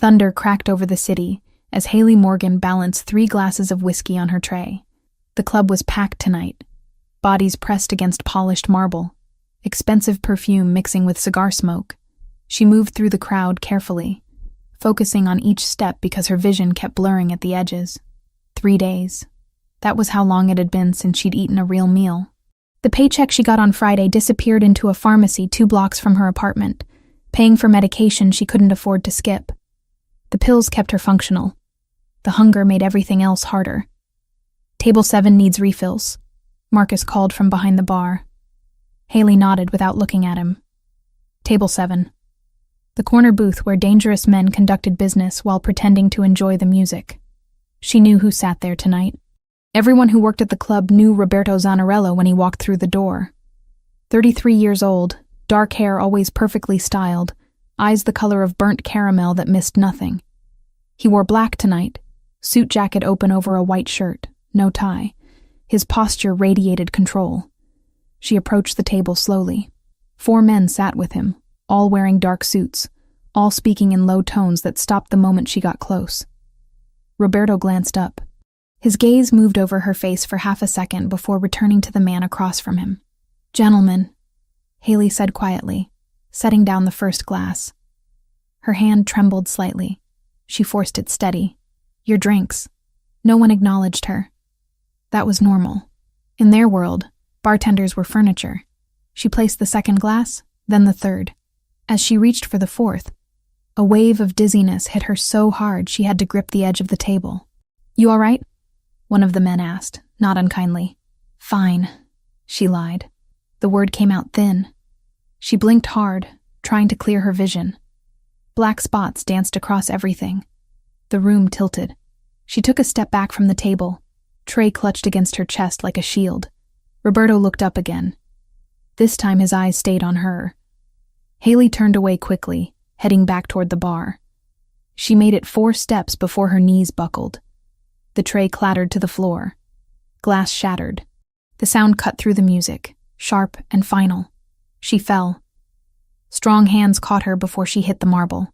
Thunder cracked over the city as Haley Morgan balanced 3 glasses of whiskey on her tray. The club was packed tonight, bodies pressed against polished marble, expensive perfume mixing with cigar smoke. She moved through the crowd carefully, focusing on each step because her vision kept blurring at the edges. 3 days. That was how long it had been since she'd eaten a real meal. The paycheck she got on Friday disappeared into a pharmacy 2 blocks from her apartment, paying for medication she couldn't afford to skip. The pills kept her functional. The hunger made everything else harder. Table 7 needs refills, Marcus called from behind the bar. Haley nodded without looking at him. Table 7. The corner booth where dangerous men conducted business while pretending to enjoy the music. She knew who sat there tonight. Everyone who worked at the club knew Roberto Zanarello when he walked through the door. 33 years old, dark hair always perfectly styled, eyes the color of burnt caramel that missed nothing. He wore black tonight, suit jacket open over a white shirt, no tie. His posture radiated control. She approached the table slowly. 4 men sat with him, all wearing dark suits, all speaking in low tones that stopped the moment she got close. Roberto glanced up. His gaze moved over her face for half a second before returning to the man across from him. "Gentlemen," Haley said quietly, setting down the first glass. Her hand trembled slightly. She forced it steady. "Your drinks." No one acknowledged her. That was normal. In their world, bartenders were furniture. She placed the second glass, then the third. As she reached for the fourth, a wave of dizziness hit her so hard she had to grip the edge of the table. "You all right?" one of the men asked, not unkindly. "Fine," she lied. The word came out thin. She blinked hard, trying to clear her vision. Black spots danced across everything. The room tilted. She took a step back from the table, tray clutched against her chest like a shield. Roberto looked up again. This time his eyes stayed on her. Haley turned away quickly, heading back toward the bar. She made it 4 steps before her knees buckled. The tray clattered to the floor. Glass shattered. The sound cut through the music, sharp and final. She fell. Strong hands caught her before she hit the marble.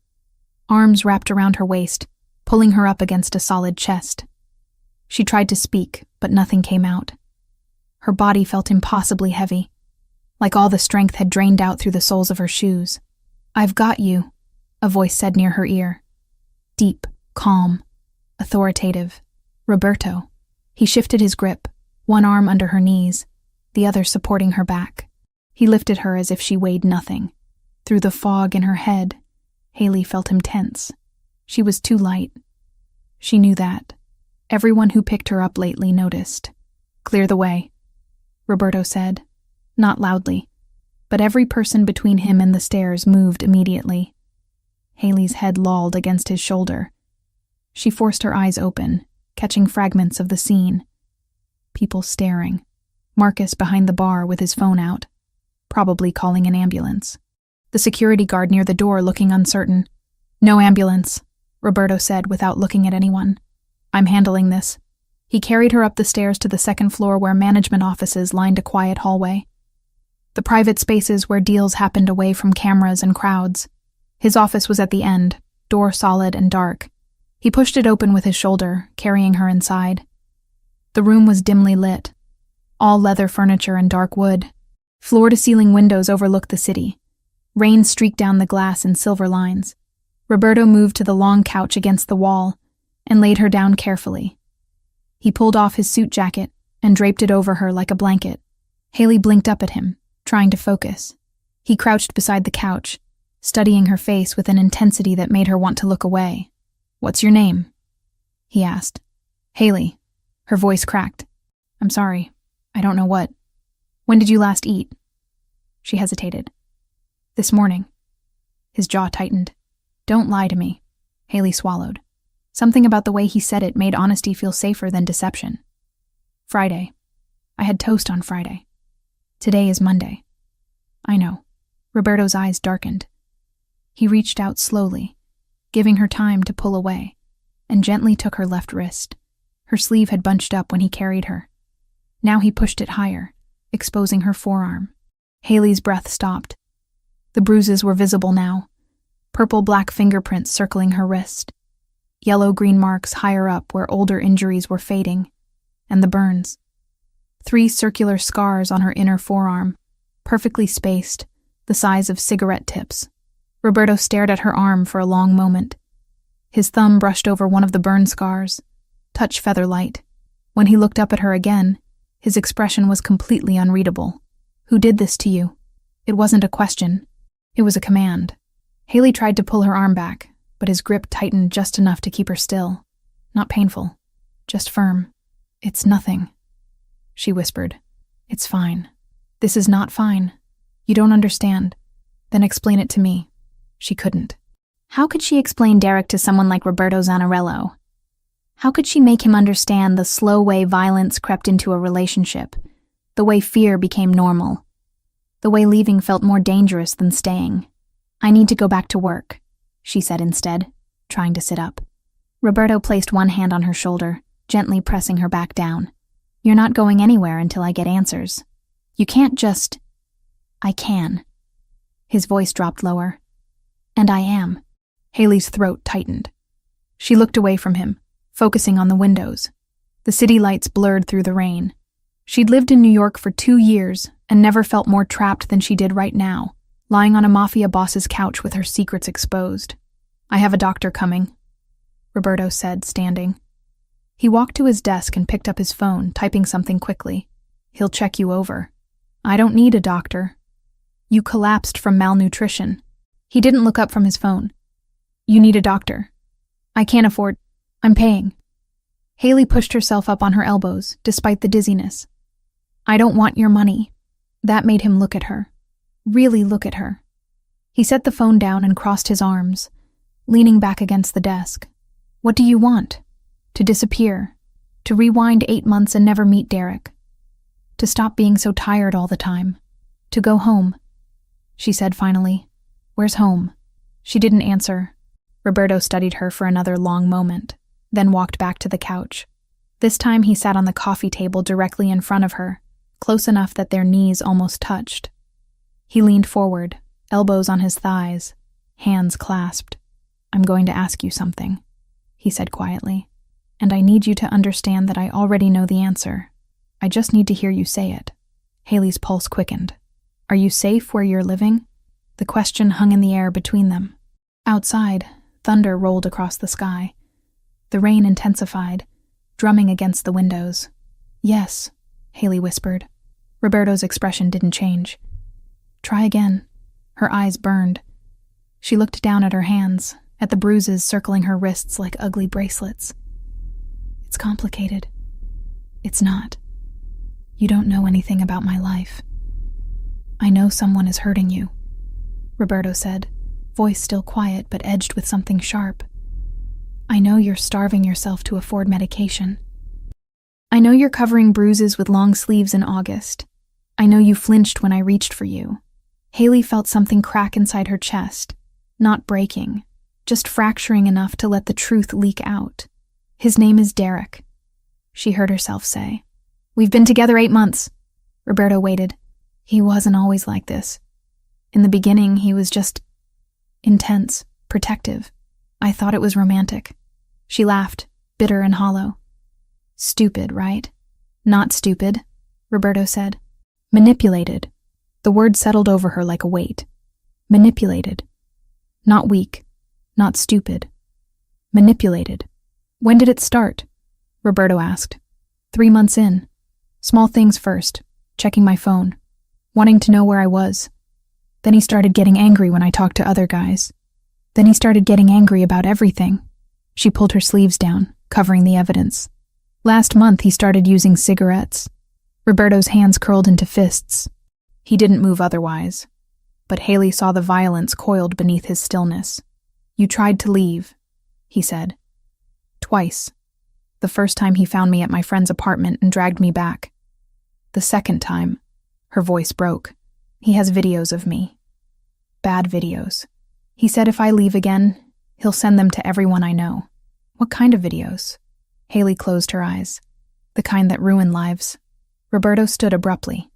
Arms wrapped around her waist, pulling her up against a solid chest. She tried to speak, but nothing came out. Her body felt impossibly heavy, like all the strength had drained out through the soles of her shoes. "I've got you," a voice said near her ear. Deep, calm, authoritative. Roberto. He shifted his grip, one arm under her knees, the other supporting her back. He lifted her as if she weighed nothing. Through the fog in her head, Haley felt him tense. She was too light. She knew that. Everyone who picked her up lately noticed. "Clear the way," Roberto said, not loudly, but every person between him and the stairs moved immediately. Haley's head lolled against his shoulder. She forced her eyes open, catching fragments of the scene. People staring. Marcus behind the bar with his phone out, probably calling an ambulance. The security guard near the door looking uncertain. "No ambulance," Roberto said without looking at anyone. "I'm handling this." He carried her up the stairs to the 2nd floor where management offices lined a quiet hallway. The private spaces where deals happened away from cameras and crowds. His office was at the end, door solid and dark. He pushed it open with his shoulder, carrying her inside. The room was dimly lit. All leather furniture and dark wood. Floor-to-ceiling windows overlooked the city. Rain streaked down the glass in silver lines. Roberto moved to the long couch against the wall and laid her down carefully. He pulled off his suit jacket and draped it over her like a blanket. Haley blinked up at him, trying to focus. He crouched beside the couch, studying her face with an intensity that made her want to look away. "What's your name?" he asked. "Haley." Her voice cracked. "I'm sorry. I don't know what. When did you last eat?" She hesitated. "This morning." His jaw tightened. "Don't lie to me." Haley swallowed. Something about the way he said it made honesty feel safer than deception. "Friday. I had toast on Friday. Today is Monday." "I know." Roberto's eyes darkened. He reached out slowly, giving her time to pull away, and gently took her left wrist. Her sleeve had bunched up when he carried her. Now he pushed it higher, exposing her forearm. Haley's breath stopped. The bruises were visible now, purple-black fingerprints circling her wrist, yellow-green marks higher up where older injuries were fading, and the burns. 3 circular scars on her inner forearm, perfectly spaced, the size of cigarette tips. Roberto stared at her arm for a long moment. His thumb brushed over one of the burn scars, touch feather light. When he looked up at her again, his expression was completely unreadable. "Who did this to you?" It wasn't a question. It was a command. Haley tried to pull her arm back, but his grip tightened just enough to keep her still. Not painful, just firm. "It's nothing," she whispered. "It's fine." "This is not fine. You don't understand. Then explain it to me." She couldn't. How could she explain Derek to someone like Roberto Zanarello? How could she make him understand the slow way violence crept into a relationship, the way fear became normal, the way leaving felt more dangerous than staying? "I need to go back to work," she said instead, trying to sit up. Roberto placed one hand on her shoulder, gently pressing her back down. "You're not going anywhere until I get answers. You can't just—" "I can." His voice dropped lower. "And I am." Haley's throat tightened. She looked away from him, focusing on the windows. The city lights blurred through the rain. She'd lived in New York for 2 years and never felt more trapped than she did right now, lying on a Mafia Boss's couch with her secrets exposed. "I have a doctor coming," Roberto said, standing. He walked to his desk and picked up his phone, typing something quickly. "He'll check you over." "I don't need a doctor. You collapsed from malnutrition." He didn't look up from his phone. "You need a doctor. I can't afford— I'm paying." Haley pushed herself up on her elbows, despite the dizziness. "I don't want your money." That made him look at her. Really look at her. He set the phone down and crossed his arms, leaning back against the desk. "What do you want? To disappear? To rewind 8 months and never meet Derek? To stop being so tired all the time? To go home?" She said finally, "Where's home?" She didn't answer. Roberto studied her for another long moment, then walked back to the couch. This time he sat on the coffee table directly in front of her, close enough that their knees almost touched. He leaned forward, elbows on his thighs, hands clasped. "I'm going to ask you something," he said quietly, "and I need you to understand that I already know the answer. I just need to hear you say it." Haley's pulse quickened. "Are you safe where you're living?" The question hung in the air between them. Outside, thunder rolled across the sky. The rain intensified, drumming against the windows. "Yes," Haley whispered. Roberto's expression didn't change. "Try again." Her eyes burned. She looked down at her hands, at the bruises circling her wrists like ugly bracelets. "It's complicated." "It's not. You don't know anything about my life." "I know someone is hurting you," Roberto said, voice still quiet but edged with something sharp. "I know you're starving yourself to afford medication. I know you're covering bruises with long sleeves in August. I know you flinched when I reached for you." Haley felt something crack inside her chest, not breaking, just fracturing enough to let the truth leak out. "His name is Derek," she heard herself say. "We've been together 8 months. Roberto waited. "He wasn't always like this. In the beginning, he was just intense, protective. I thought it was romantic." She laughed, bitter and hollow. "Stupid, right?" "Not stupid," Roberto said. "Manipulated." The word settled over her like a weight. Manipulated. Not weak, not stupid. Manipulated. "When did it start?" Roberto asked. 3 months in. Small things first, checking my phone, wanting to know where I was. Then he started getting angry when I talked to other guys. Then he started getting angry about everything. She pulled her sleeves down, covering the evidence. Last month he started using cigarettes. Roberto's hands curled into fists. He didn't move otherwise, but Haley saw the violence coiled beneath his stillness. "You tried to leave," he said. "Twice. The first time he found me at my friend's apartment and dragged me back. The second time," her voice broke, "he has videos of me. Bad videos. He said if I leave again, he'll send them to everyone I know." "What kind of videos?" Haley closed her eyes. "The kind that ruin lives." Roberto stood abruptly.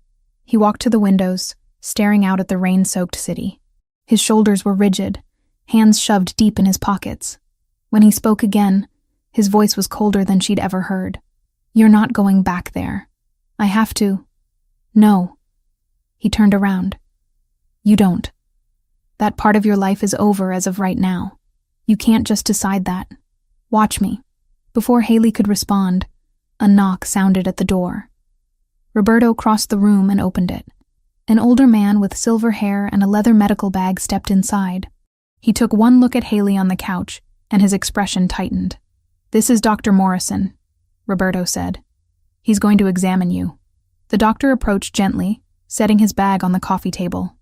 He walked to the windows, staring out at the rain-soaked city. His shoulders were rigid, hands shoved deep in his pockets. When he spoke again, his voice was colder than she'd ever heard. "You're not going back there. I have to." "No." He turned around. "You don't. That part of your life is over as of right now. You can't just decide that. Watch me." Before Haley could respond, a knock sounded at the door. Roberto crossed the room and opened it. An older man with silver hair and a leather medical bag stepped inside. He took one look at Haley on the couch, and his expression tightened. "This is Dr. Morrison," Roberto said. "He's going to examine you." The doctor approached gently, setting his bag on the coffee table.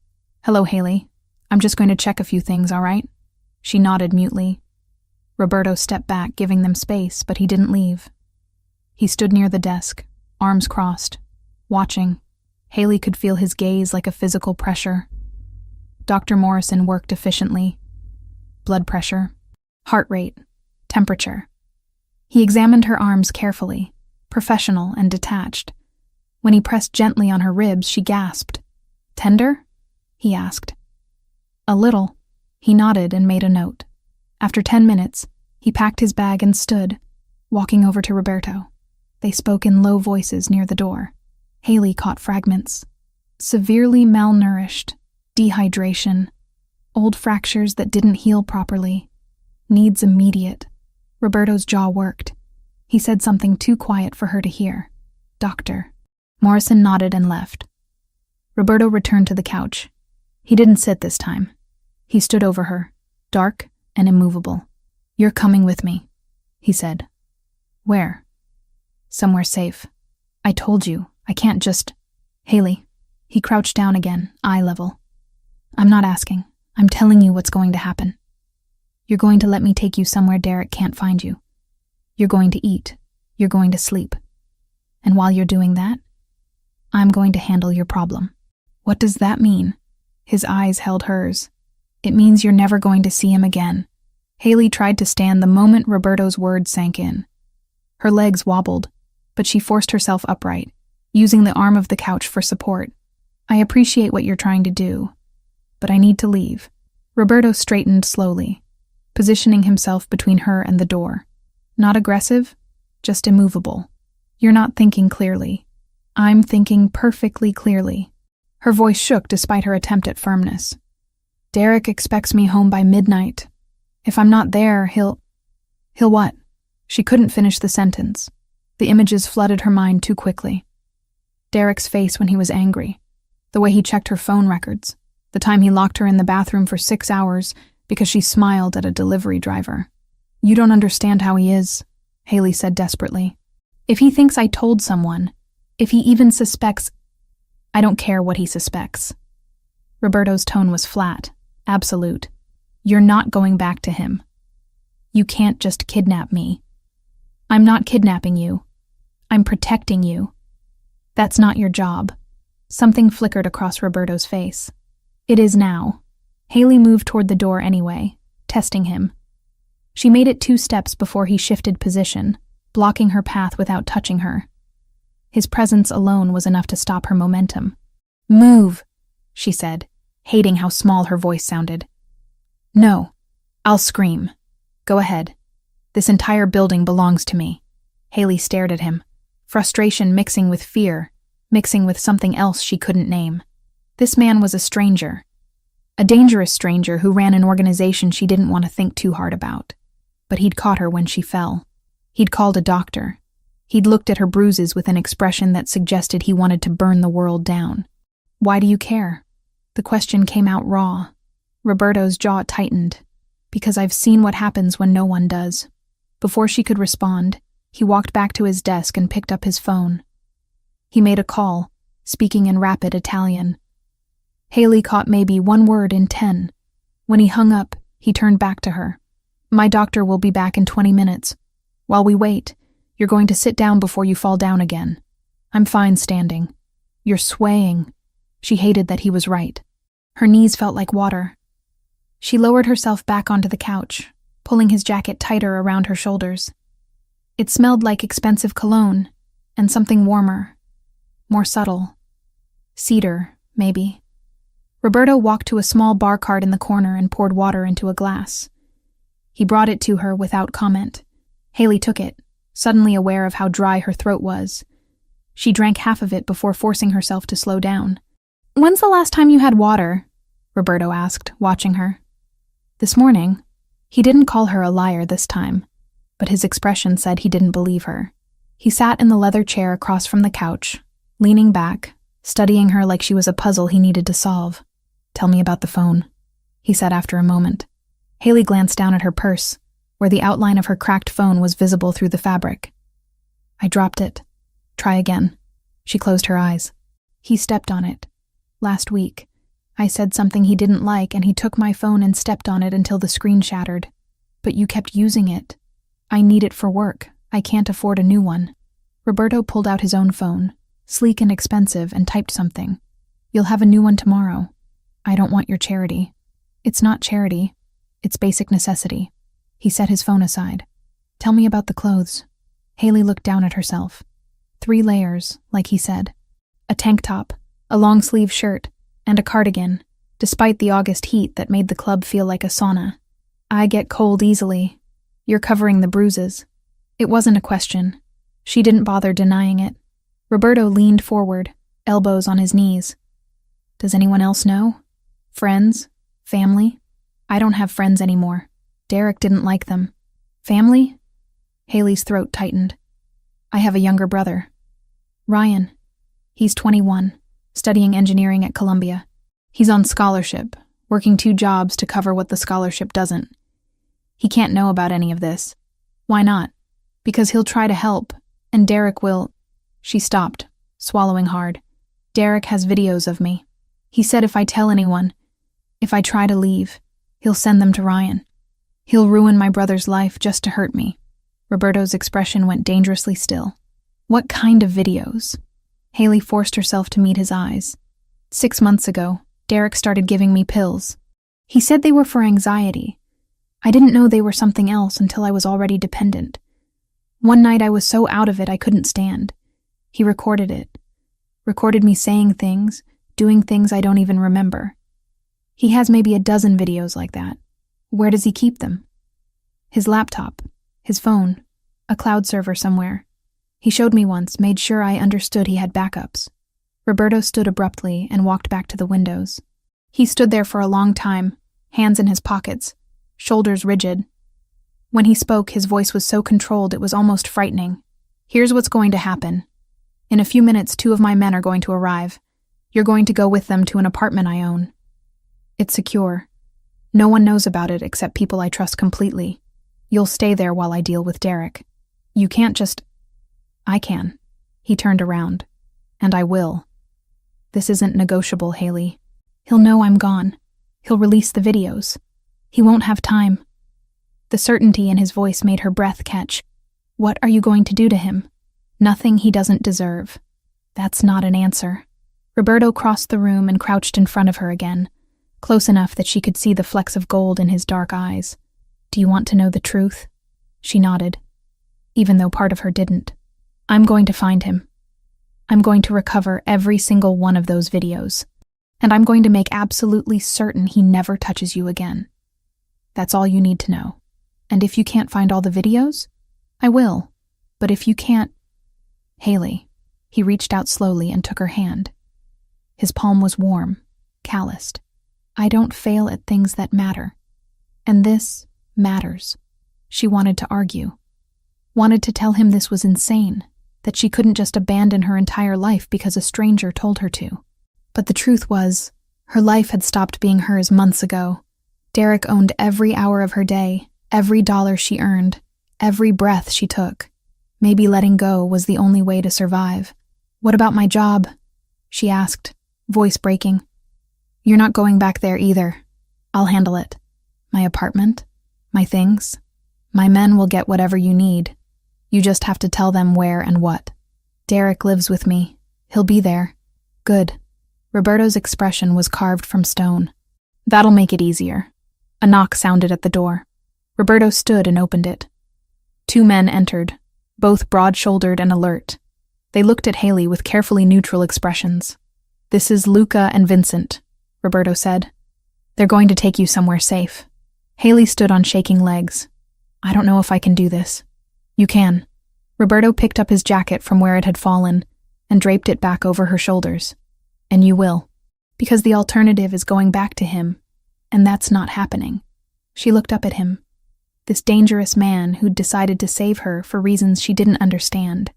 "Hello, Haley. I'm just going to check a few things, all right?" She nodded mutely. Roberto stepped back, giving them space, but he didn't leave. He stood near the desk, arms crossed, watching. Haley could feel his gaze like a physical pressure. Dr. Morrison worked efficiently. Blood pressure, heart rate, temperature. He examined her arms carefully, professional and detached. When he pressed gently on her ribs, she gasped. "Tender?" he asked. "A little." He nodded and made a note. After 10 minutes, he packed his bag and stood, walking over to Roberto. They spoke in low voices near the door. Haley caught fragments. Severely malnourished, dehydration, old fractures that didn't heal properly. Needs immediate. Roberto's jaw worked. He said something too quiet for her to hear. "Doctor." Morrison nodded and left. Roberto returned to the couch. He didn't sit this time. He stood over her, dark and immovable. "You're coming with me," he said. "Where?" "Somewhere safe. I told you, I can't just—" "Haley." He crouched down again, eye level. "I'm not asking. I'm telling you what's going to happen. You're going to let me take you somewhere Derek can't find you. You're going to eat. You're going to sleep. And while you're doing that, I'm going to handle your problem." "What does that mean?" His eyes held hers. "It means you're never going to see him again." Haley tried to stand the moment Roberto's words sank in. Her legs wobbled, but she forced herself upright, using the arm of the couch for support. "I appreciate what you're trying to do, but I need to leave." Roberto straightened slowly, positioning himself between her and the door. Not aggressive, just immovable. "You're not thinking clearly. I'm thinking perfectly clearly." Her voice shook despite her attempt at firmness. "Derek expects me home by midnight. If I'm not there, he'll what?" She couldn't finish the sentence. The images flooded her mind too quickly. Derek's face when he was angry, the way he checked her phone records, the time he locked her in the bathroom for 6 hours because she smiled at a delivery driver. "You don't understand how he is," Haley said desperately. "If he thinks I told someone, if he even suspects, I don't care what he suspects." Roberto's tone was flat, absolute. "You're not going back to him. You can't just kidnap me. I'm not kidnapping you. I'm protecting you. That's not your job." Something flickered across Roberto's face. "It is now." Haley moved toward the door anyway, testing him. She made it 2 steps before he shifted position, blocking her path without touching her. His presence alone was enough to stop her momentum. "Move," she said, hating how small her voice sounded. "No, I'll scream. Go ahead. This entire building belongs to me." Haley stared at him, frustration mixing with fear, mixing with something else she couldn't name. This man was a stranger. A dangerous stranger who ran an organization she didn't want to think too hard about. But he'd caught her when she fell. He'd called a doctor. He'd looked at her bruises with an expression that suggested he wanted to burn the world down. "Why do you care?" The question came out raw. Roberto's jaw tightened. "Because I've seen what happens when no one does." Before she could respond, he walked back to his desk and picked up his phone. He made a call, speaking in rapid Italian. Haley caught maybe 1 word in 10. When he hung up, he turned back to her. "My doctor will be back in 20 minutes. While we wait, you're going to sit down before you fall down again." "I'm fine standing." "You're swaying." She hated that he was right. Her knees felt like water. She lowered herself back onto the couch, pulling his jacket tighter around her shoulders. It smelled like expensive cologne, and something warmer, more subtle. Cedar, maybe. Roberto walked to a small bar cart in the corner and poured water into a glass. He brought it to her without comment. Haley took it, suddenly aware of how dry her throat was. She drank half of it before forcing herself to slow down. "When's the last time you had water?" Roberto asked, watching her. "This morning." He didn't call her a liar this time, but his expression said he didn't believe her. He sat in the leather chair across from the couch, leaning back, studying her like she was a puzzle he needed to solve. "Tell me about the phone," he said after a moment. Haley glanced down at her purse, where the outline of her cracked phone was visible through the fabric. "I dropped it. Try again." She closed her eyes. "He stepped on it. Last week. I said something he didn't like and he took my phone and stepped on it until the screen shattered. But you kept using it. I need it for work. I can't afford a new one." Roberto pulled out his own phone, sleek and expensive, and typed something. "You'll have a new one tomorrow. I don't want your charity." "It's not charity. It's basic necessity." He set his phone aside. "Tell me about the clothes." Haley looked down at herself. 3 layers, like he said. A tank top, a long-sleeve shirt, and a cardigan, despite the August heat that made the club feel like a sauna. "I get cold easily. You're covering the bruises." It wasn't a question. She didn't bother denying it. Roberto leaned forward, elbows on his knees. "Does anyone else know? Friends? Family?" "I don't have friends anymore. Derek didn't like them." "Family?" Haley's throat tightened. "I have a younger brother. Ryan. He's 21, studying engineering at Columbia. He's on scholarship, working 2 jobs to cover what the scholarship doesn't. He can't know about any of this." "Why not?" "Because he'll try to help, and Derek will—" She stopped, swallowing hard. "Derek has videos of me. He said if I tell anyone, if I try to leave, he'll send them to Ryan. He'll ruin my brother's life just to hurt me." Roberto's expression went dangerously still. "What kind of videos?" Haley forced herself to meet his eyes. 6 months ago, Derek started giving me pills. He said they were for anxiety. I didn't know they were something else until I was already dependent. One night I was so out of it I couldn't stand. He recorded it. Recorded me saying things, doing things I don't even remember. He has maybe a dozen videos like that. Where does he keep them? His laptop, his phone, a cloud server somewhere. He showed me once, made sure I understood he had backups. Roberto stood abruptly and walked back to the windows. He stood there for a long time, hands in his pockets, shoulders rigid. When he spoke, his voice was so controlled it was almost frightening. "Here's what's going to happen. In a few minutes, 2 of my men are going to arrive. You're going to go with them to an apartment I own. It's secure. No one knows about it except people I trust completely. You'll stay there while I deal with Derek. You can't just—" "I can." He turned around. "And I will. This isn't negotiable, Haley. He'll know I'm gone. He'll release the videos. He won't have time." The certainty in his voice made her breath catch. "What are you going to do to him?" "Nothing he doesn't deserve." "That's not an answer." Roberto crossed the room and crouched in front of her again, close enough that she could see the flecks of gold in his dark eyes. "Do you want to know the truth?" She nodded, even though part of her didn't. "I'm going to find him. I'm going to recover every single one of those videos. And I'm going to make absolutely certain he never touches you again. That's all you need to know. And if you can't find all the videos, I will. But if you can't—" "Haley." He reached out slowly and took her hand. His palm was warm, calloused. "I don't fail at things that matter. And this matters." She wanted to argue. Wanted to tell him this was insane, that she couldn't just abandon her entire life because a stranger told her to. But the truth was, her life had stopped being hers months ago. Derek owned every hour of her day, every dollar she earned, every breath she took. Maybe letting go was the only way to survive. "What about my job?" she asked, voice breaking. "You're not going back there either. I'll handle it. My apartment, my things. My men will get whatever you need. You just have to tell them where and what. Derek lives with me. He'll be there." "Good." Roberto's expression was carved from stone. "That'll make it easier." A knock sounded at the door. Roberto stood and opened it. 2 men entered, both broad-shouldered and alert. They looked at Haley with carefully neutral expressions. "This is Luca and Vincent," Roberto said. They're going to take you somewhere safe. Haley stood on shaking legs. I don't know if I can do this. You can. Roberto picked up his jacket from where it had fallen and draped it back over her shoulders. And you will. Because the alternative is going back to him, and that's not happening. She looked up at him. This dangerous man who'd decided to save her for reasons she didn't understand.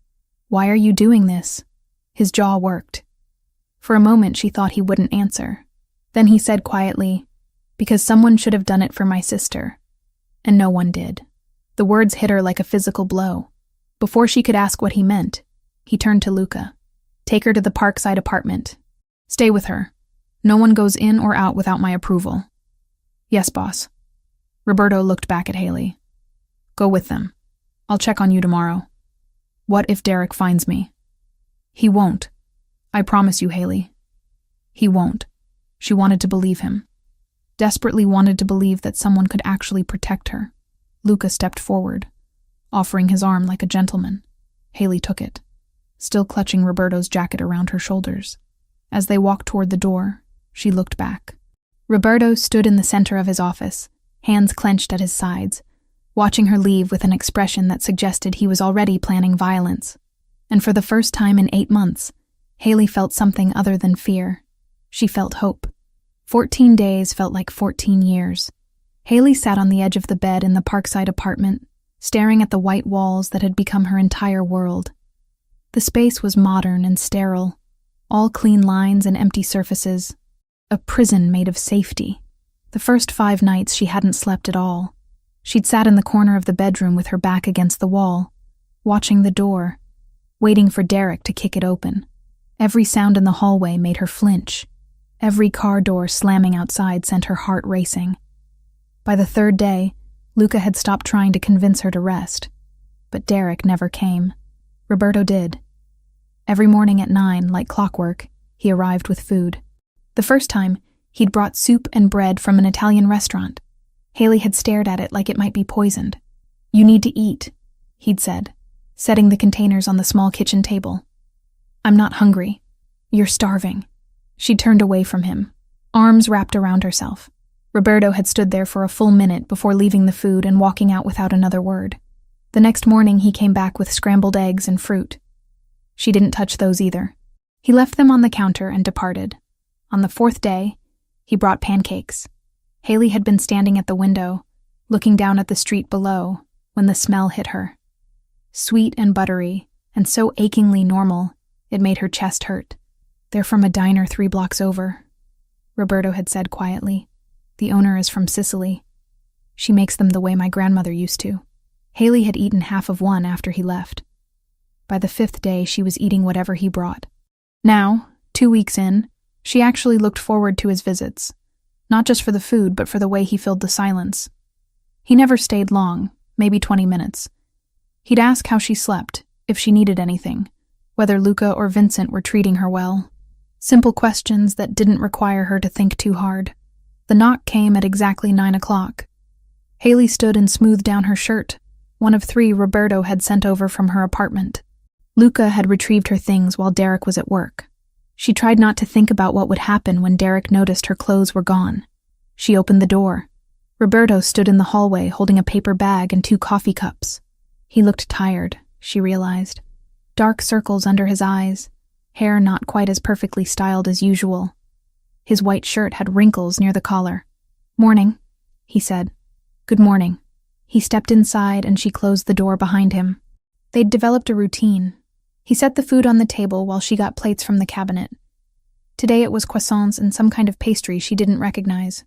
Why are you doing this? His jaw worked. For a moment she thought he wouldn't answer. Then he said quietly, because someone should have done it for my sister. And no one did. The words hit her like a physical blow. Before she could ask what he meant, he turned to Luca. Take her to the Parkside apartment. Stay with her. No one goes in or out without my approval. Yes, boss. Roberto looked back at Haley. Go with them. I'll check on you tomorrow. What if Derek finds me? He won't. I promise you, Haley. He won't. She wanted to believe him. Desperately wanted to believe that someone could actually protect her. Luca stepped forward, offering his arm like a gentleman. Haley took it, still clutching Roberto's jacket around her shoulders. As they walked toward the door, she looked back. Roberto stood in the center of his office, hands clenched at his sides, watching her leave with an expression that suggested he was already planning violence. And for the first time in 8 months, Haley felt something other than fear. She felt hope. 14 days felt like 14 years. Haley sat on the edge of the bed in the Parkside apartment, staring at the white walls that had become her entire world. The space was modern and sterile, all clean lines and empty surfaces. A prison made of safety. The first 5 nights she hadn't slept at all. She'd sat in the corner of the bedroom with her back against the wall, watching the door, waiting for Derek to kick it open. Every sound in the hallway made her flinch. Every car door slamming outside sent her heart racing. By the 3rd day, Luca had stopped trying to convince her to rest. But Derek never came. Roberto did. Every morning at 9, like clockwork, he arrived with food. The first time, he'd brought soup and bread from an Italian restaurant. Haley had stared at it like it might be poisoned. You need to eat, he'd said, setting the containers on the small kitchen table. I'm not hungry. You're starving. She turned away from him, arms wrapped around herself. Roberto had stood there for a full minute before leaving the food and walking out without another word. The next morning he came back with scrambled eggs and fruit. She didn't touch those either. He left them on the counter and departed. On the 4th day, he brought pancakes. Haley had been standing at the window, looking down at the street below, when the smell hit her. Sweet and buttery, and so achingly normal, it made her chest hurt. They're from a diner 3 blocks over, Roberto had said quietly. The owner is from Sicily. She makes them the way my grandmother used to. Haley had eaten half of one after he left. By the 5th day, she was eating whatever he brought. Now, 2 weeks in, she actually looked forward to his visits, not just for the food, but for the way he filled the silence. He never stayed long, maybe 20 minutes. He'd ask how she slept, if she needed anything, whether Luca or Vincent were treating her well. Simple questions that didn't require her to think too hard. The knock came at exactly 9 o'clock. Haley stood and smoothed down her shirt, one of 3 Roberto had sent over from her apartment. Luca had retrieved her things while Derek was at work. She tried not to think about what would happen when Derek noticed her clothes were gone. She opened the door. Roberto stood in the hallway holding a paper bag and 2 coffee cups. He looked tired, she realized. Dark circles under his eyes, hair not quite as perfectly styled as usual. His white shirt had wrinkles near the collar. Morning, he said. Good morning. He stepped inside and she closed the door behind him. They'd developed a routine. He set the food on the table while she got plates from the cabinet. Today it was croissants and some kind of pastry she didn't recognize.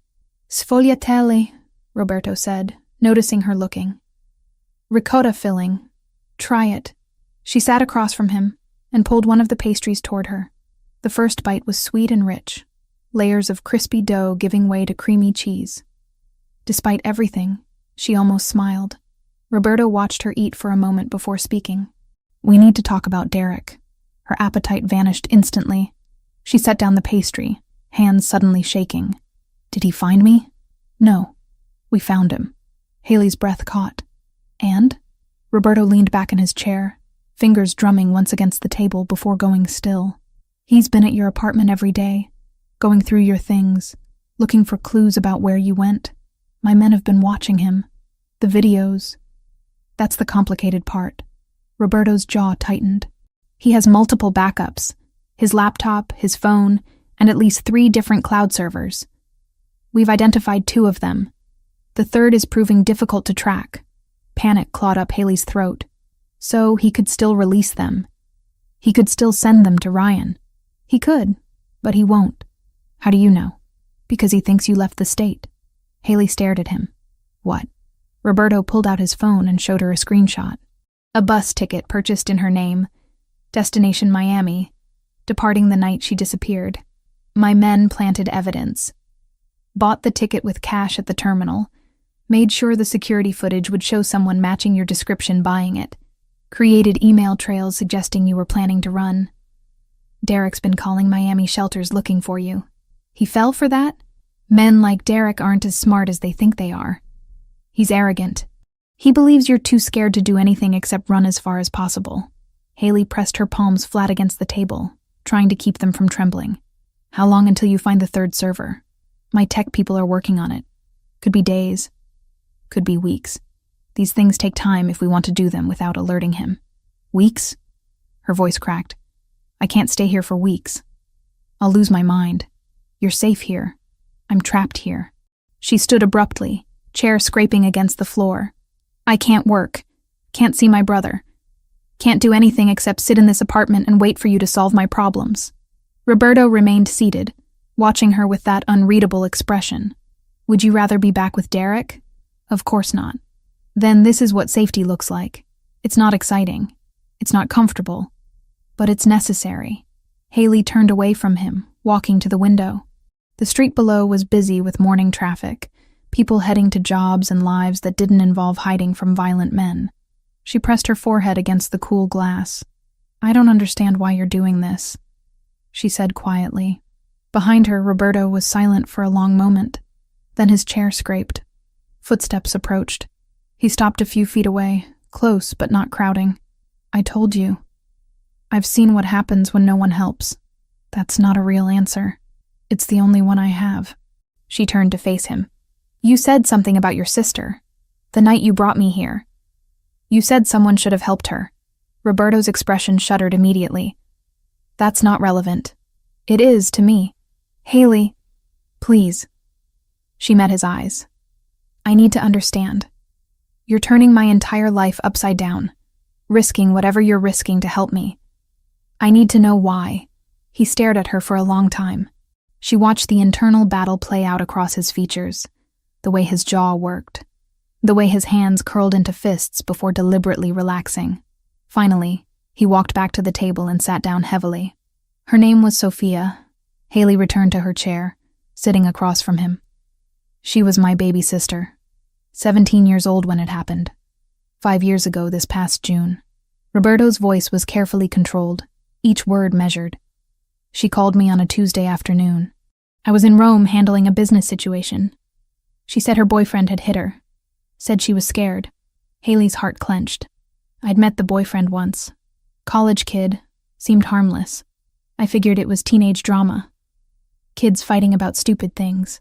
Sfogliatelle, Roberto said, noticing her looking. Ricotta filling. Try it. She sat across from him and pulled one of the pastries toward her. The first bite was sweet and rich, layers of crispy dough giving way to creamy cheese. Despite everything, she almost smiled. Roberto watched her eat for a moment before speaking. We need to talk about Derek. Her appetite vanished instantly. She set down the pastry, hands suddenly shaking. Did he find me? No. We found him. Haley's breath caught. And? Roberto leaned back in his chair, fingers drumming once against the table before going still. He's been at your apartment every day, going through your things, looking for clues about where you went. My men have been watching him. The videos. That's the complicated part. Roberto's jaw tightened. He has multiple backups. His laptop, his phone, and at least 3 different cloud servers. We've identified 2 of them. The third is proving difficult to track. Panic clawed up Haley's throat. So he could still release them. He could still send them to Ryan. He could, but he won't. How do you know? Because he thinks you left the state. Haley stared at him. What? Roberto pulled out his phone and showed her a screenshot. A bus ticket purchased in her name. Destination Miami. Departing the night she disappeared. My men planted evidence. Bought the ticket with cash at the terminal. Made sure the security footage would show someone matching your description buying it. Created email trails suggesting you were planning to run. Derek's been calling Miami shelters looking for you. He fell for that? Men like Derek aren't as smart as they think they are. He's arrogant. He believes you're too scared to do anything except run as far as possible. Haley pressed her palms flat against the table, trying to keep them from trembling. How long until you find the 3rd server? My tech people are working on it. Could be days. Could be weeks. These things take time if we want to do them without alerting him. Weeks? Her voice cracked. I can't stay here for weeks. I'll lose my mind. You're safe here. I'm trapped here. She stood abruptly, chair scraping against the floor. I can't work. Can't see my brother. Can't do anything except sit in this apartment and wait for you to solve my problems. Roberto remained seated, watching her with that unreadable expression. Would you rather be back with Derek? Of course not. Then this is what safety looks like. It's not exciting. It's not comfortable. But it's necessary. Haley turned away from him, walking to the window. The street below was busy with morning traffic, people heading to jobs and lives that didn't involve hiding from violent men. She pressed her forehead against the cool glass. I don't understand why you're doing this, she said quietly. Behind her, Roberto was silent for a long moment. Then his chair scraped. Footsteps approached. He stopped a few feet away, close but not crowding. I told you. I've seen what happens when no one helps. That's not a real answer. It's the only one I have. She turned to face him. You said something about your sister. The night you brought me here. You said someone should have helped her. Roberto's expression shuddered immediately. That's not relevant. It is to me. Haley, please. She met his eyes. I need to understand. You're turning my entire life upside down, risking whatever you're risking to help me. I need to know why. He stared at her for a long time. She watched the internal battle play out across his features, the way his jaw worked, the way his hands curled into fists before deliberately relaxing. Finally, he walked back to the table and sat down heavily. Her name was Sophia. Haley returned to her chair, sitting across from him. She was my baby sister, 17 years old when it happened. 5 years ago this past June. Roberto's voice was carefully controlled, each word measured. She called me on a Tuesday afternoon. I was in Rome handling a business situation. She said her boyfriend had hit her. Said she was scared. Haley's heart clenched. I'd met the boyfriend once. College kid. Seemed harmless. I figured it was teenage drama. Kids fighting about stupid things.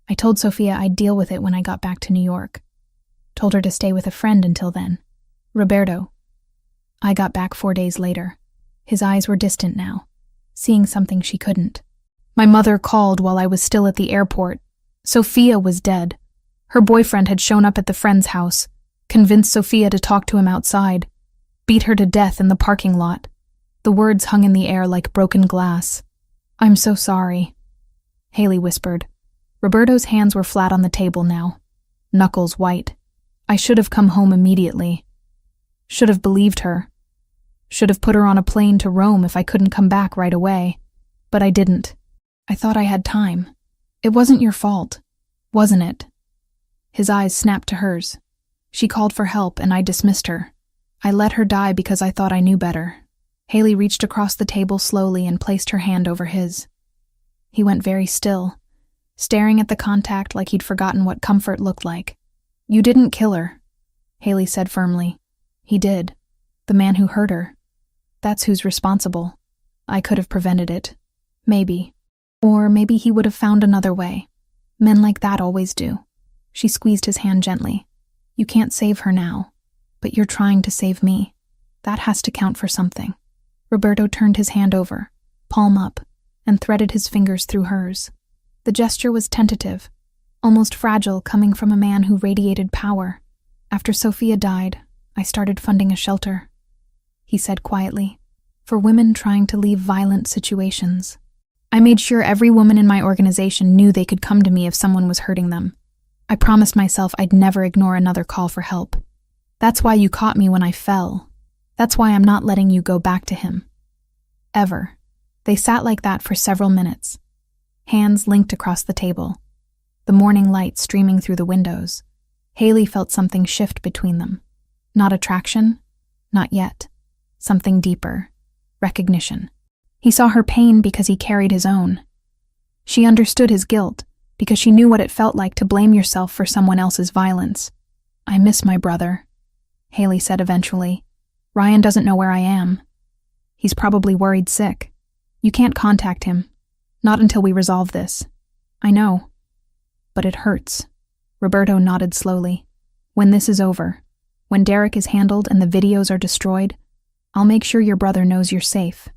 I told Sophia I'd deal with it when I got back to New York. Told her to stay with a friend until then. Roberto. I got back 4 days later. His eyes were distant now, seeing something she couldn't. My mother called while I was still at the airport. Sophia was dead. Her boyfriend had shown up at the friend's house, convinced Sophia to talk to him outside, beat her to death in the parking lot. The words hung in the air like broken glass. I'm so sorry, Haley whispered. Roberto's hands were flat on the table now, knuckles white. I should have come home immediately. Should have believed her. Should have put her on a plane to Rome if I couldn't come back right away. But I didn't. I thought I had time. It wasn't your fault, wasn't it? His eyes snapped to hers. She called for help and I dismissed her. I let her die because I thought I knew better. Haley reached across the table slowly and placed her hand over his. He went very still, staring at the contact like he'd forgotten what comfort looked like. You didn't kill her, Haley said firmly. He did. The man who hurt her. That's who's responsible. I could have prevented it. Maybe. Or maybe he would have found another way. Men like that always do. She squeezed his hand gently. You can't save her now, but you're trying to save me. That has to count for something. Roberto turned his hand over, palm up, and threaded his fingers through hers. The gesture was tentative, almost fragile, coming from a man who radiated power. After Sophia died, I started funding a shelter, he said quietly, for women trying to leave violent situations. I made sure every woman in my organization knew they could come to me if someone was hurting them. I promised myself I'd never ignore another call for help. That's why you caught me when I fell. That's why I'm not letting you go back to him. Ever. They sat like that for several minutes, hands linked across the table, the morning light streaming through the windows. Haley felt something shift between them. Not attraction, not yet. Something deeper. Recognition. He saw her pain because he carried his own. She understood his guilt because she knew what it felt like to blame yourself for someone else's violence. I miss my brother, Haley said eventually. Ryan doesn't know where I am. He's probably worried sick. You can't contact him. Not until we resolve this. I know. But it hurts. Roberto nodded slowly. When this is over, when Derek is handled and the videos are destroyed, I'll make sure your brother knows you're safe.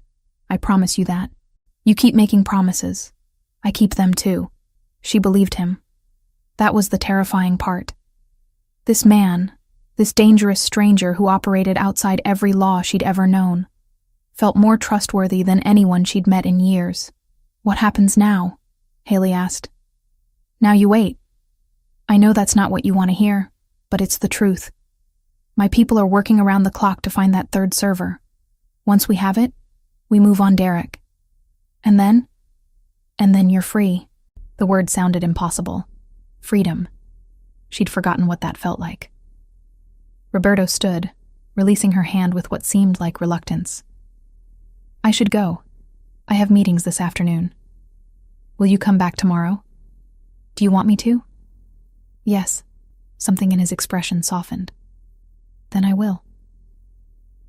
I promise you that. You keep making promises. I keep them too. She believed him. That was the terrifying part. This man, this dangerous stranger who operated outside every law she'd ever known, felt more trustworthy than anyone she'd met in years. What happens now? Haley asked. Now you wait. I know that's not what you want to hear, but it's the truth. My people are working around the clock to find that third server. Once we have it, we move on Derek. And then you're free. The word sounded impossible. Freedom. She'd forgotten what that felt like. Roberto stood, releasing her hand with what seemed like reluctance. I should go. I have meetings this afternoon. Will you come back tomorrow? Do you want me to? Yes. Something in his expression softened. Then I will.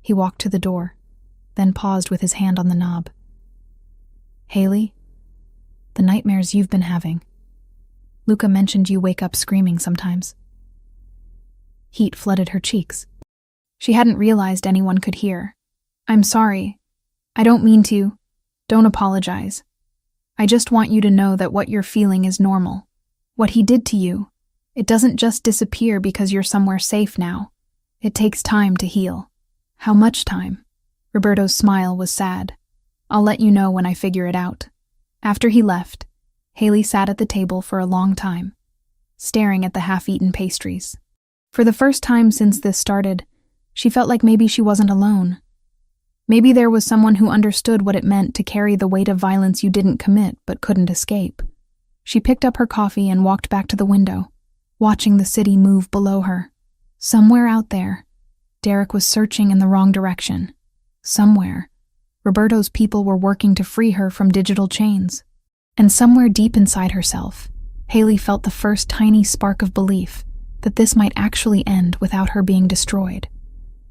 He walked to the door, then paused with his hand on the knob. Haley, the nightmares you've been having. Luca mentioned you wake up screaming sometimes. Heat flooded her cheeks. She hadn't realized anyone could hear. I'm sorry. I don't mean to. Don't apologize. I just want you to know that what you're feeling is normal. What he did to you, it doesn't just disappear because you're somewhere safe now. It takes time to heal. How much time? Roberto's smile was sad. I'll let you know when I figure it out. After he left, Haley sat at the table for a long time, staring at the half-eaten pastries. For the first time since this started, she felt like maybe she wasn't alone. Maybe there was someone who understood what it meant to carry the weight of violence you didn't commit but couldn't escape. She picked up her coffee and walked back to the window, watching the city move below her. Somewhere out there, Derek was searching in the wrong direction. Somewhere, Roberto's people were working to free her from digital chains. And somewhere deep inside herself, Haley felt the first tiny spark of belief that this might actually end without her being destroyed.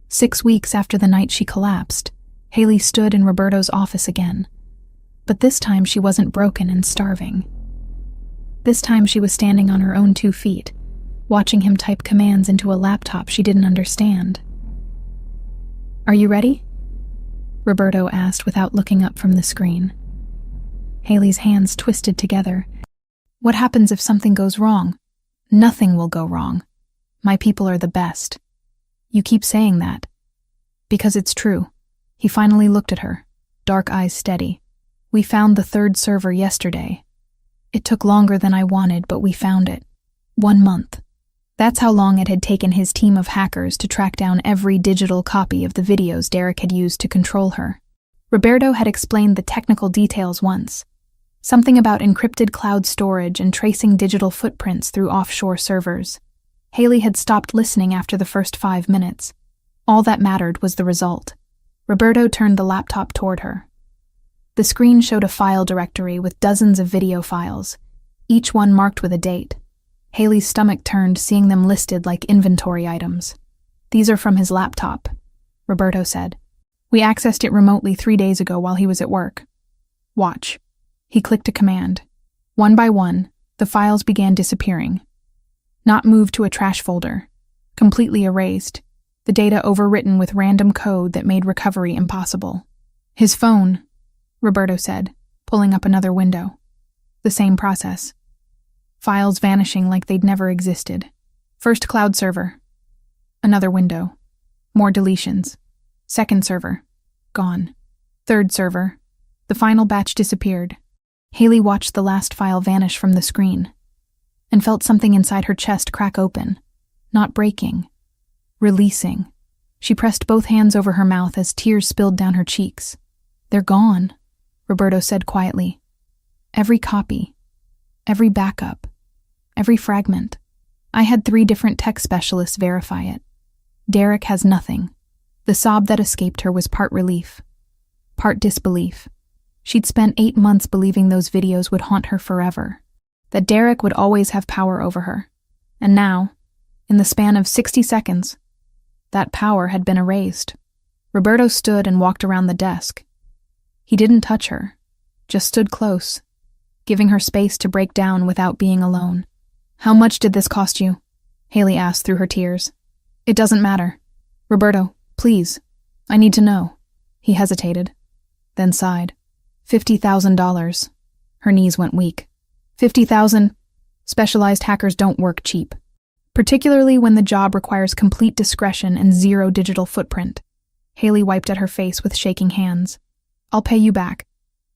6 weeks after the night she collapsed, Haley stood in Roberto's office again. But this time she wasn't broken and starving. This time she was standing on her own 2 feet, watching him type commands into a laptop she didn't understand. Are you ready? Roberto asked without looking up from the screen. Haley's hands twisted together. What happens if something goes wrong? Nothing will go wrong. My people are the best. You keep saying that. Because it's true. He finally looked at her, dark eyes steady. We found the third server yesterday. It took longer than I wanted, but we found it. 1 month. That's how long it had taken his team of hackers to track down every digital copy of the videos Derek had used to control her. Roberto had explained the technical details once. Something about encrypted cloud storage and tracing digital footprints through offshore servers. Haley had stopped listening after the first 5 minutes. All that mattered was the result. Roberto turned the laptop toward her. The screen showed a file directory with dozens of video files, each one marked with a date. Haley's stomach turned, seeing them listed like inventory items. These are from his laptop, Roberto said. We accessed it remotely 3 days ago while he was at work. Watch. He clicked a command. One by one, the files began disappearing. Not moved to a trash folder. Completely erased. The data overwritten with random code that made recovery impossible. His phone, Roberto said, pulling up another window. The same process. Files vanishing like they'd never existed. First cloud server. Another window. More deletions. Second server. Gone. Third server. The final batch disappeared. Haley watched the last file vanish from the screen and felt something inside her chest crack open. Not breaking. Releasing. She pressed both hands over her mouth as tears spilled down her cheeks. They're gone, Roberto said quietly. Every copy. Every backup. Every fragment. I had 3 different tech specialists verify it. Derek has nothing. The sob that escaped her was part relief, part disbelief. She'd spent 8 months believing those videos would haunt her forever, that Derek would always have power over her. And now, in the span of 60 seconds, that power had been erased. Roberto stood and walked around the desk. He didn't touch her, just stood close, giving her space to break down without being alone. How much did this cost you? Haley asked through her tears. It doesn't matter. Roberto, please, I need to know. He hesitated, then sighed. $50,000. Her knees went weak. 50,000. Specialized hackers don't work cheap, particularly when the job requires complete discretion and 0 digital footprint. Haley wiped at her face with shaking hands. I'll pay you back.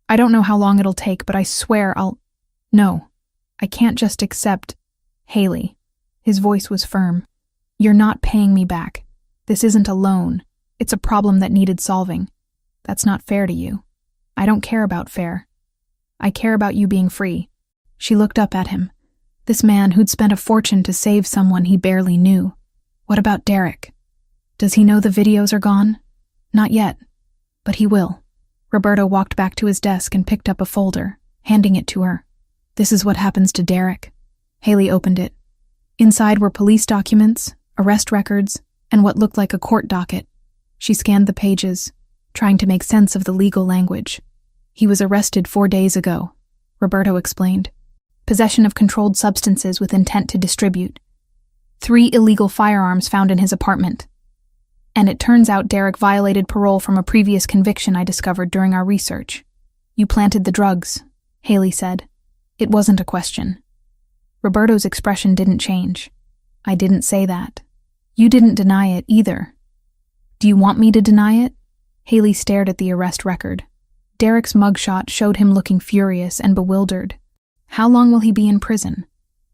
I don't know how long it'll take, but I swear I'll... No, I can't just accept... Haley. His voice was firm. You're not paying me back. This isn't a loan. It's a problem that needed solving. That's not fair to you. I don't care about fair. I care about you being free. She looked up at him. This man who'd spent a fortune to save someone he barely knew. What about Derek? Does he know the videos are gone? Not yet. But he will. Roberto walked back to his desk and picked up a folder, handing it to her. This is what happens to Derek. Haley opened it. Inside were police documents, arrest records, and what looked like a court docket. She scanned the pages, trying to make sense of the legal language. He was arrested 4 days ago, Roberto explained. Possession of controlled substances with intent to distribute. 3 illegal firearms found in his apartment. And it turns out Derek violated parole from a previous conviction I discovered during our research. You planted the drugs, Haley said. It wasn't a question. Roberto's expression didn't change. I didn't say that. You didn't deny it either. Do you want me to deny it? Haley stared at the arrest record. Derek's mugshot showed him looking furious and bewildered. How long will he be in prison?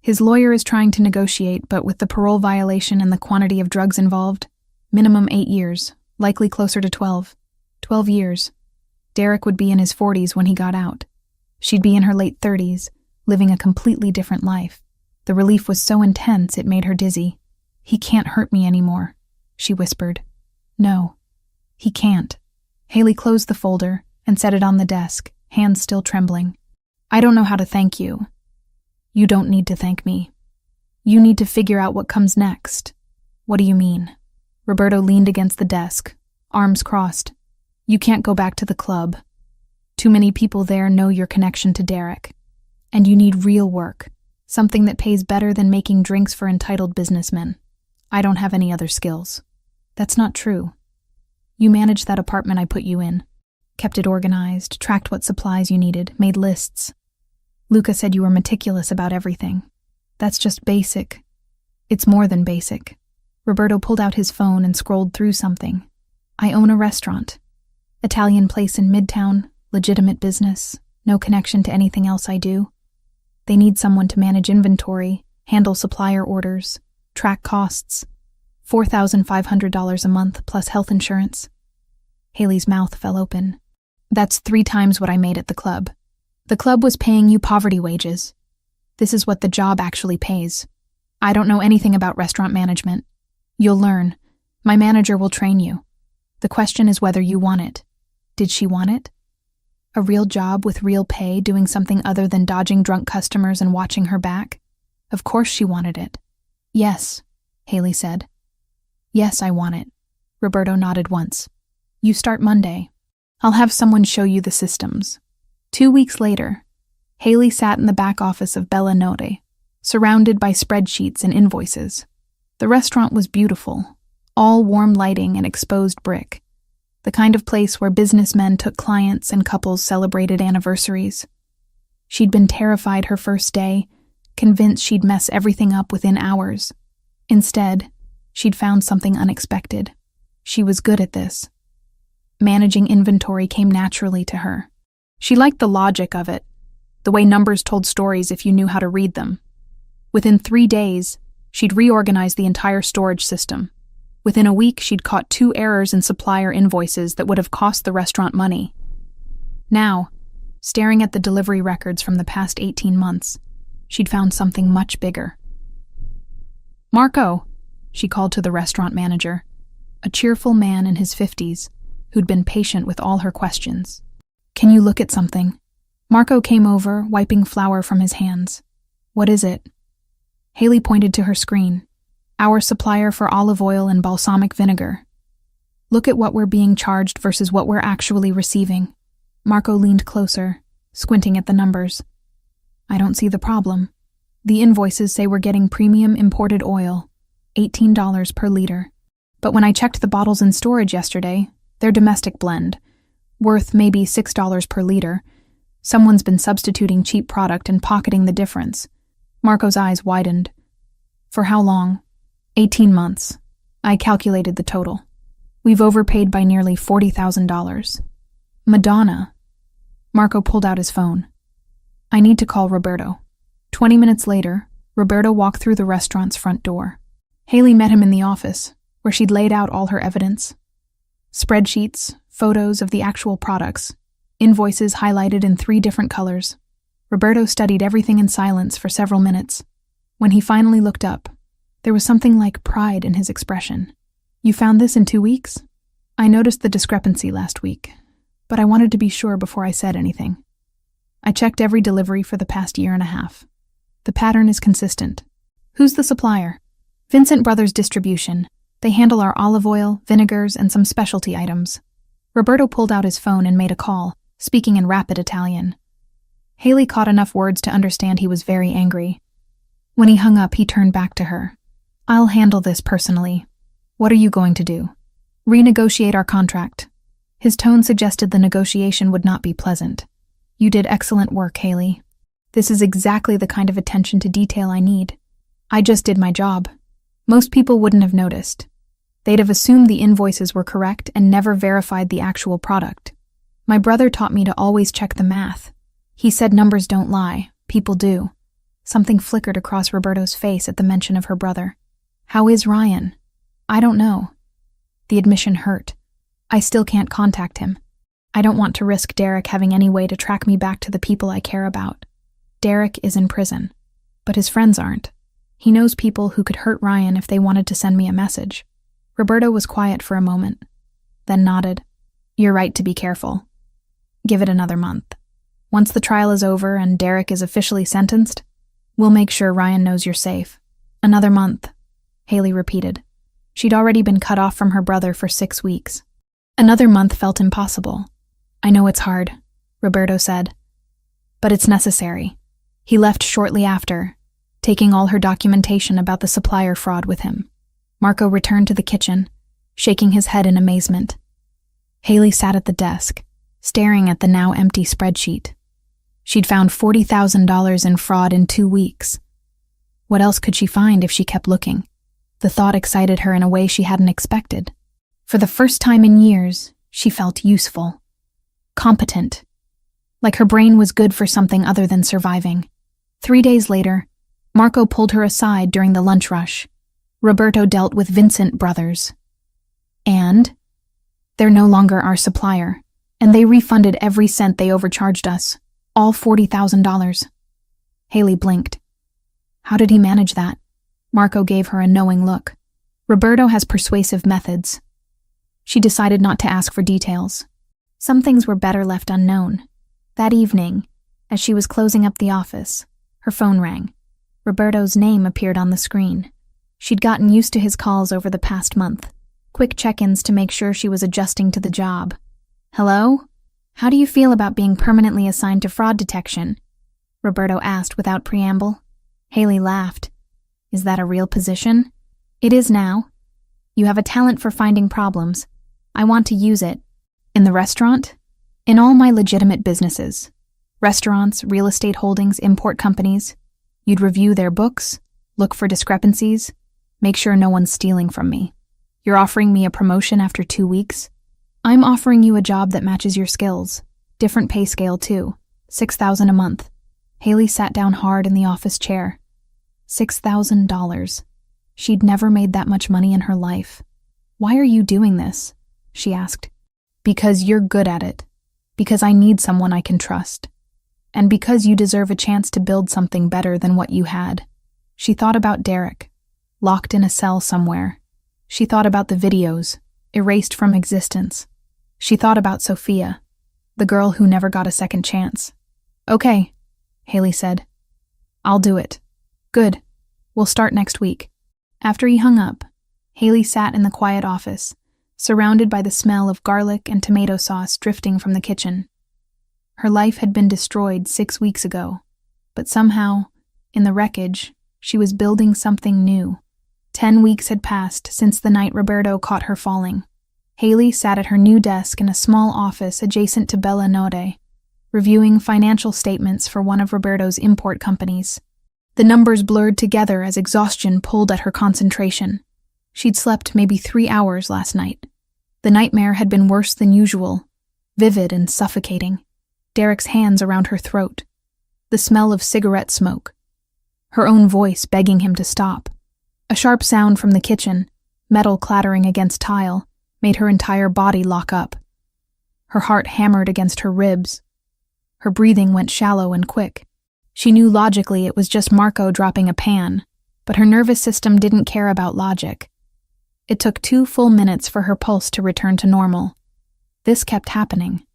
His lawyer is trying to negotiate, but with the parole violation and the quantity of drugs involved, minimum 8 years, likely closer to 12. 12 years. Derek would be in his 40s when he got out. She'd be in her late 30s, living a completely different life. The relief was so intense it made her dizzy. He can't hurt me anymore, she whispered. No, he can't. Haley closed the folder and set it on the desk, hands still trembling. I don't know how to thank you. You don't need to thank me. You need to figure out what comes next. What do you mean? Roberto leaned against the desk, arms crossed. You can't go back to the club. Too many people there know your connection to Derek. And you need real work, something that pays better than making drinks for entitled businessmen. I don't have any other skills. That's not true. You managed that apartment I put you in, kept it organized, tracked what supplies you needed, made lists. Luca said you were meticulous about everything. That's just basic. It's more than basic. Roberto pulled out his phone and scrolled through something. I own a restaurant. Italian place in Midtown, legitimate business, no connection to anything else I do. They need someone to manage inventory, handle supplier orders, track costs. $4,500 a month plus health insurance. Haley's mouth fell open. That's 3 times what I made at the club. The club was paying you poverty wages. This is what the job actually pays. I don't know anything about restaurant management. You'll learn. My manager will train you. The question is whether you want it. Did she want it? A real job with real pay, doing something other than dodging drunk customers and watching her back? Of course she wanted it. Yes, Haley said. Yes, I want it. Roberto nodded once. You start Monday. I'll have someone show you the systems. 2 weeks later, Haley sat in the back office of Bella Notte, surrounded by spreadsheets and invoices. The restaurant was beautiful, all warm lighting and exposed brick, the kind of place where businessmen took clients and couples celebrated anniversaries. She'd been terrified her first day, convinced she'd mess everything up within hours. Instead, she'd found something unexpected. She was good at this. Managing inventory came naturally to her. She liked the logic of it, the way numbers told stories if you knew how to read them. Within 3 days, she'd reorganized the entire storage system. Within a week, she'd caught 2 errors in supplier invoices that would have cost the restaurant money. Now, staring at the delivery records from the past 18 months, she'd found something much bigger. "Marco," she called to the restaurant manager, a cheerful man in his 50s who'd been patient with all her questions. "Can you look at something?" Marco came over, wiping flour from his hands. "What is it?" Haley pointed to her screen. "Our supplier for olive oil and balsamic vinegar. Look at what we're being charged versus what we're actually receiving." Marco leaned closer, squinting at the numbers. "I don't see the problem. The invoices say we're getting premium imported oil, $18 per liter. But when I checked the bottles in storage yesterday, they're domestic blend, worth maybe $6 per liter. Someone's been substituting cheap product and pocketing the difference." Marco's eyes widened. "For how long?" 18 months. I calculated the total. We've overpaid by nearly $40,000. Madonna. Marco pulled out his phone. "I need to call Roberto." 20 minutes later, Roberto walked through the restaurant's front door. Haley met him in the office, where she'd laid out all her evidence. Spreadsheets, photos of the actual products, invoices highlighted in 3 different colors. Roberto studied everything in silence for several minutes. When he finally looked up, there was something like pride in his expression. "You found this in 2 weeks? I noticed the discrepancy last week, but I wanted to be sure before I said anything. I checked every delivery for the past 1.5 years. The pattern is consistent." "Who's the supplier?" "Vincent Brothers Distribution. They handle our olive oil, vinegars, and some specialty items." Roberto pulled out his phone and made a call, speaking in rapid Italian. Haley caught enough words to understand he was very angry. When he hung up, he turned back to her. "I'll handle this personally. What are you going to do?" "Renegotiate our contract." His tone suggested the negotiation would not be pleasant. "You did excellent work, Haley. This is exactly the kind of attention to detail I need. I just did my job. Most people wouldn't have noticed. They'd have assumed the invoices were correct and never verified the actual product. My brother taught me to always check the math. He said numbers don't lie, people do." Something flickered across Roberto's face at the mention of her brother. "How is Ryan?" "I don't know." The admission hurt. "I still can't contact him. I don't want to risk Derek having any way to track me back to the people I care about. Derek is in prison, but his friends aren't. He knows people who could hurt Ryan if they wanted to send me a message." Roberto was quiet for a moment, then nodded. "You're right to be careful. Give it another month. Once the trial is over and Derek is officially sentenced, we'll make sure Ryan knows you're safe." "Another month," Haley repeated. She'd already been cut off from her brother for 6 weeks. Another month felt impossible. "I know it's hard," Roberto said, "but it's necessary." He left shortly after, taking all her documentation about the supplier fraud with him. Marco returned to the kitchen, shaking his head in amazement. Haley sat at the desk, staring at the now empty spreadsheet. She'd found $40,000 in fraud in 2 weeks. What else could she find if she kept looking? The thought excited her in a way she hadn't expected. For the first time in years, she felt useful, competent, like her brain was good for something other than surviving. 3 days later, Marco pulled her aside during the lunch rush. Roberto dealt with Vincent Brothers. "And? They're no longer our supplier, and they refunded every cent they overcharged us, all $40,000. Haley blinked. "How did he manage that?" Marco gave her a knowing look. "Roberto has persuasive methods." She decided not to ask for details. Some things were better left unknown. That evening, as she was closing up the office, her phone rang. Roberto's name appeared on the screen. She'd gotten used to his calls over the past month. Quick check-ins to make sure she was adjusting to the job. "Hello? How do you feel about being permanently assigned to fraud detection?" Roberto asked without preamble. Haley laughed. Is that a real position? It is now. You have a talent for finding problems. I want to use it. In the restaurant? In all my legitimate businesses. Restaurants, real estate holdings, import companies. You'd review their books, look for discrepancies, make sure no one's stealing from me. You're offering me a promotion after 2 weeks? I'm offering you a job that matches your skills. Different pay scale, too. $6,000 a month. Haley sat down hard in the office chair. $6,000. She'd never made that much money in her life. Why are you doing this? She asked. Because you're good at it. Because I need someone I can trust. And because you deserve a chance to build something better than what you had. She thought about Derek, locked in a cell somewhere. She thought about the videos, erased from existence. She thought about Sophia, the girl who never got a second chance. Okay, Haley said. I'll do it. Good. We'll start next week. After he hung up, Haley sat in the quiet office, surrounded by the smell of garlic and tomato sauce drifting from the kitchen. Her life had been destroyed 6 weeks ago, but somehow, in the wreckage, she was building something new. 10 weeks had passed since the night Roberto caught her falling. Haley sat at her new desk in a small office adjacent to Bella Nore, reviewing financial statements for one of Roberto's import companies. The numbers blurred together as exhaustion pulled at her concentration. She'd slept maybe 3 hours last night. The nightmare had been worse than usual, vivid and suffocating. Derek's hands around her throat, the smell of cigarette smoke, her own voice begging him to stop. A sharp sound from the kitchen, metal clattering against tile, made her entire body lock up. Her heart hammered against her ribs. Her breathing went shallow and quick. She knew logically it was just Marco dropping a pan, but her nervous system didn't care about logic. It took 2 full minutes for her pulse to return to normal. This kept happening.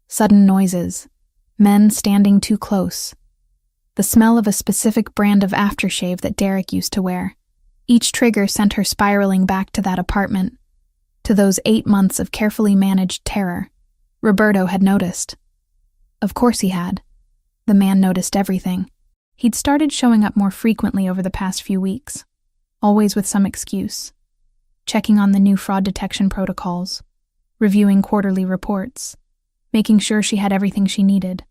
Sudden noises, men standing too close, the smell of a specific brand of aftershave that Derek used to wear. Each trigger sent her spiraling back to that apartment, to those 8 months of carefully managed terror. Roberto had noticed. Of course he had. The man noticed everything. He'd started showing up more frequently over the past few weeks, always with some excuse. Checking on the new fraud detection protocols, reviewing quarterly reports, making sure she had everything she needed.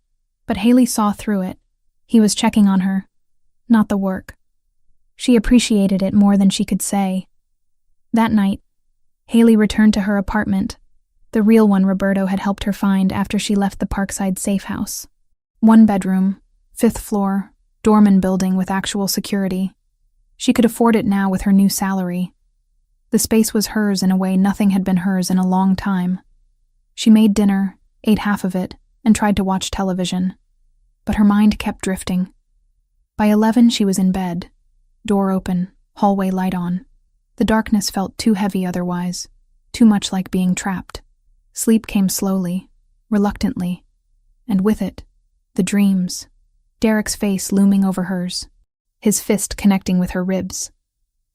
But Haley saw through it. He was checking on her, not the work. She appreciated it more than she could say. That night, Haley returned to her apartment, the real one Roberto had helped her find after she left the Parkside safe house. 1 bedroom, 5th floor, doorman building with actual security. She could afford it now with her new salary. The space was hers in a way nothing had been hers in a long time. She made dinner, ate half of it, and tried to watch television. But her mind kept drifting. By 11, she was in bed. Door open, hallway light on. The darkness felt too heavy otherwise, too much like being trapped. Sleep came slowly, reluctantly, and with it, the dreams. Derek's face looming over hers, his fist connecting with her ribs.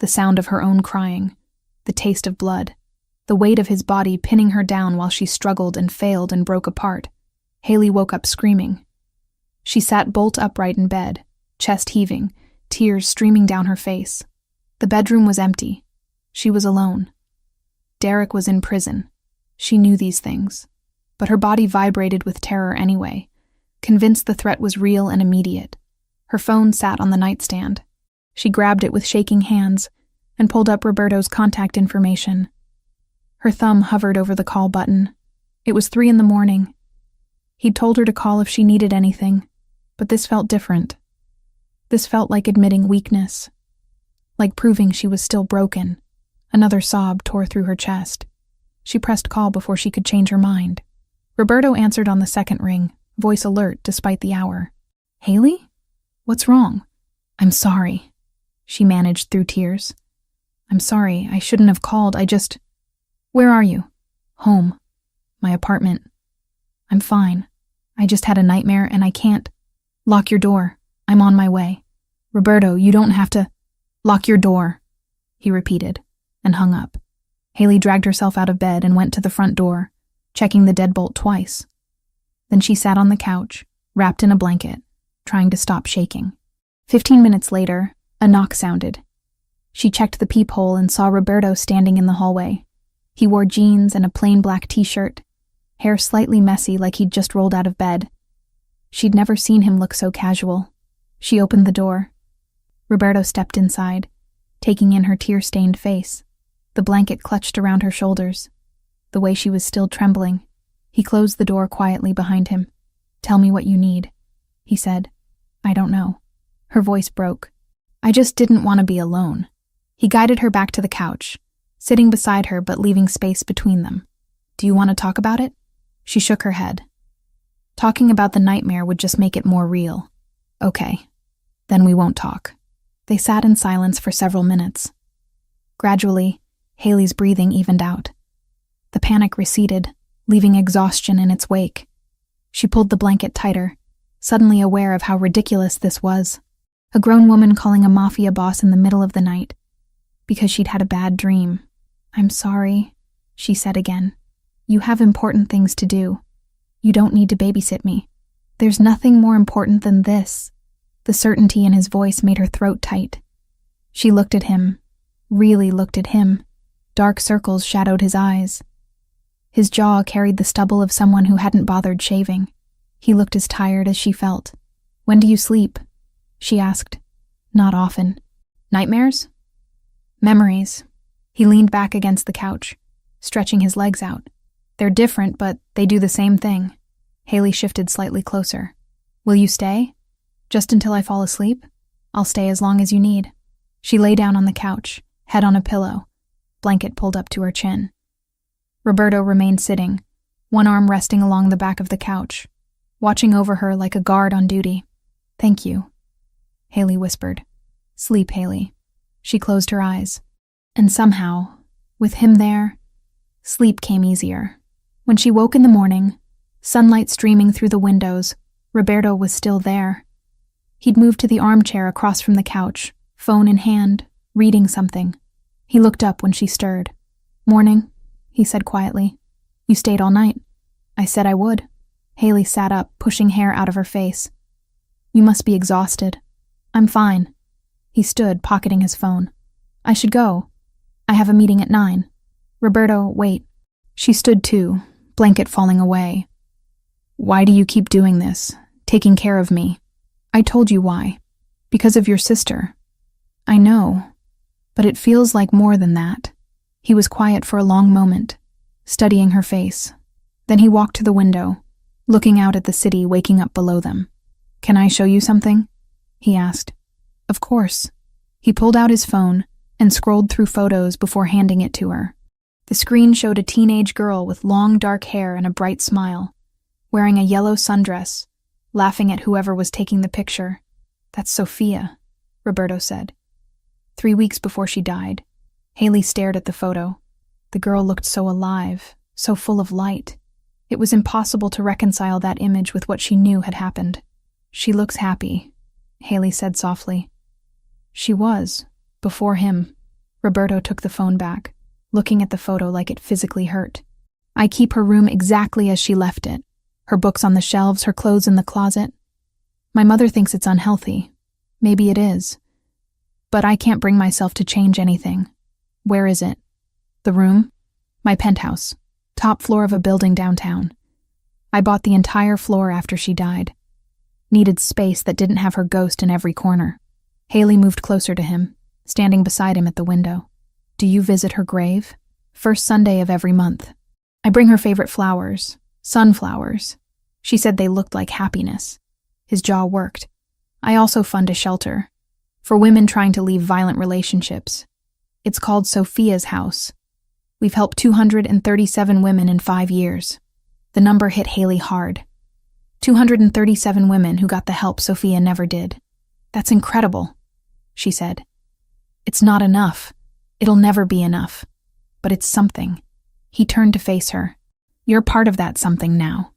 The sound of her own crying, the taste of blood, the weight of his body pinning her down while she struggled and failed and broke apart. Haley woke up screaming. She sat bolt upright in bed, chest heaving, tears streaming down her face. The bedroom was empty. She was alone. Derek was in prison. She knew these things. But her body vibrated with terror anyway, convinced the threat was real and immediate. Her phone sat on the nightstand. She grabbed it with shaking hands and pulled up Roberto's contact information. Her thumb hovered over the call button. It was 3 a.m. He'd told her to call if she needed anything, but this felt different. This felt like admitting weakness, like proving she was still broken. Another sob tore through her chest. She pressed call before she could change her mind. Roberto answered on the second ring, voice alert despite the hour. Haley? What's wrong? I'm sorry, she managed through tears. I'm sorry, I shouldn't have called, Where are you? Home. My apartment. I'm fine. I just had a nightmare and I can't. Lock your door. I'm on my way. Roberto, you don't have to. Lock your door, he repeated, and hung up. Haley dragged herself out of bed and went to the front door, checking the deadbolt twice. Then she sat on the couch, wrapped in a blanket, trying to stop shaking. 15 minutes later, a knock sounded. She checked the peephole and saw Roberto standing in the hallway. He wore jeans and a plain black t-shirt, hair slightly messy like he'd just rolled out of bed. She'd never seen him look so casual. She opened the door. Roberto stepped inside, taking in her tear-stained face, the blanket clutched around her shoulders, the way she was still trembling. He closed the door quietly behind him. "Tell me what you need," he said. "I don't know." Her voice broke. "I just didn't want to be alone." He guided her back to the couch, sitting beside her but leaving space between them. "Do you want to talk about it?" She shook her head. "Talking about the nightmare would just make it more real." "Okay, then we won't talk." They sat in silence for several minutes. Gradually, Haley's breathing evened out. The panic receded, leaving exhaustion in its wake. She pulled the blanket tighter, suddenly aware of how ridiculous this was. A grown woman calling a mafia boss in the middle of the night because she'd had a bad dream. "I'm sorry," she said again. "You have important things to do. You don't need to babysit me. There's nothing more important than this." The certainty in his voice made her throat tight. She looked at him, really looked at him. Dark circles shadowed his eyes. His jaw carried the stubble of someone who hadn't bothered shaving. He looked as tired as she felt. "When do you sleep?" she asked. "Not often." "Nightmares?" "Memories." He leaned back against the couch, stretching his legs out. "They're different, but they do the same thing." Haley shifted slightly closer. "Will you stay? Just until I fall asleep? I'll stay as long as you need." She lay down on the couch, head on a pillow, blanket pulled up to her chin. Roberto remained sitting, one arm resting along the back of the couch, watching over her like a guard on duty. "Thank you," Haley whispered. "Sleep, Haley." She closed her eyes. And somehow, with him there, sleep came easier. When she woke in the morning, sunlight streaming through the windows, Roberto was still there. He'd moved to the armchair across from the couch, phone in hand, reading something. He looked up when she stirred. "Morning," he said quietly. "You stayed all night." "I said I would." Haley sat up, pushing hair out of her face. "You must be exhausted." "I'm fine." He stood, pocketing his phone. "I should go. I have a meeting at 9. "Roberto, wait." She stood too, blanket falling away. "Why do you keep doing this, taking care of me?" "I told you why. Because of your sister." "I know, but it feels like more than that." He was quiet for a long moment, studying her face. Then he walked to the window, looking out at the city waking up below them. "Can I show you something?" he asked. "Of course." He pulled out his phone and scrolled through photos before handing it to her. The screen showed a teenage girl with long dark hair and a bright smile, wearing a yellow sundress, laughing at whoever was taking the picture. "That's Sophia," Roberto said. 3 weeks before she died. Haley stared at the photo. The girl looked so alive, so full of light. It was impossible to reconcile that image with what she knew had happened. "She looks happy," Haley said softly. She was, before him. Roberto took the phone back, looking at the photo like it physically hurt. "I keep her room exactly as she left it. Her books on the shelves, her clothes in the closet. My mother thinks it's unhealthy. Maybe it is. But I can't bring myself to change anything." "Where is it?" "The room? My penthouse. Top floor of a building downtown. I bought the entire floor after she died. Needed space that didn't have her ghost in every corner." Haley moved closer to him, standing beside him at the window. "Do you visit her grave?" "First Sunday of every month. I bring her favorite flowers, sunflowers. She said they looked like happiness." His jaw worked. "I also fund a shelter for women trying to leave violent relationships. It's called Sophia's House. We've helped 237 women in 5 years." The number hit Haley hard. 237 women who got the help Sophia never did. "That's incredible," she said. "It's not enough. It'll never be enough. But it's something." He turned to face her. "You're part of that something now.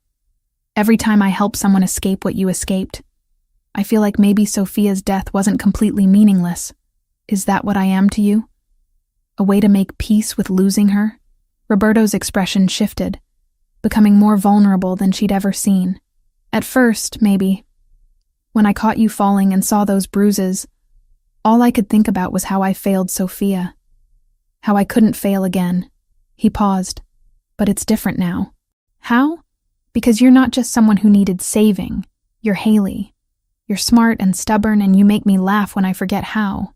Every time I help someone escape what you escaped, I feel like maybe Sophia's death wasn't completely meaningless. Is that what I am to you? A way to make peace with losing her?" Roberto's expression shifted, becoming more vulnerable than she'd ever seen. "At first, maybe. When I caught you falling and saw those bruises, all I could think about was how I failed Sophia. How I couldn't fail again." He paused. "But it's different now." "How?" "Because you're not just someone who needed saving. You're Haley. You're smart and stubborn, and you make me laugh when I forget how.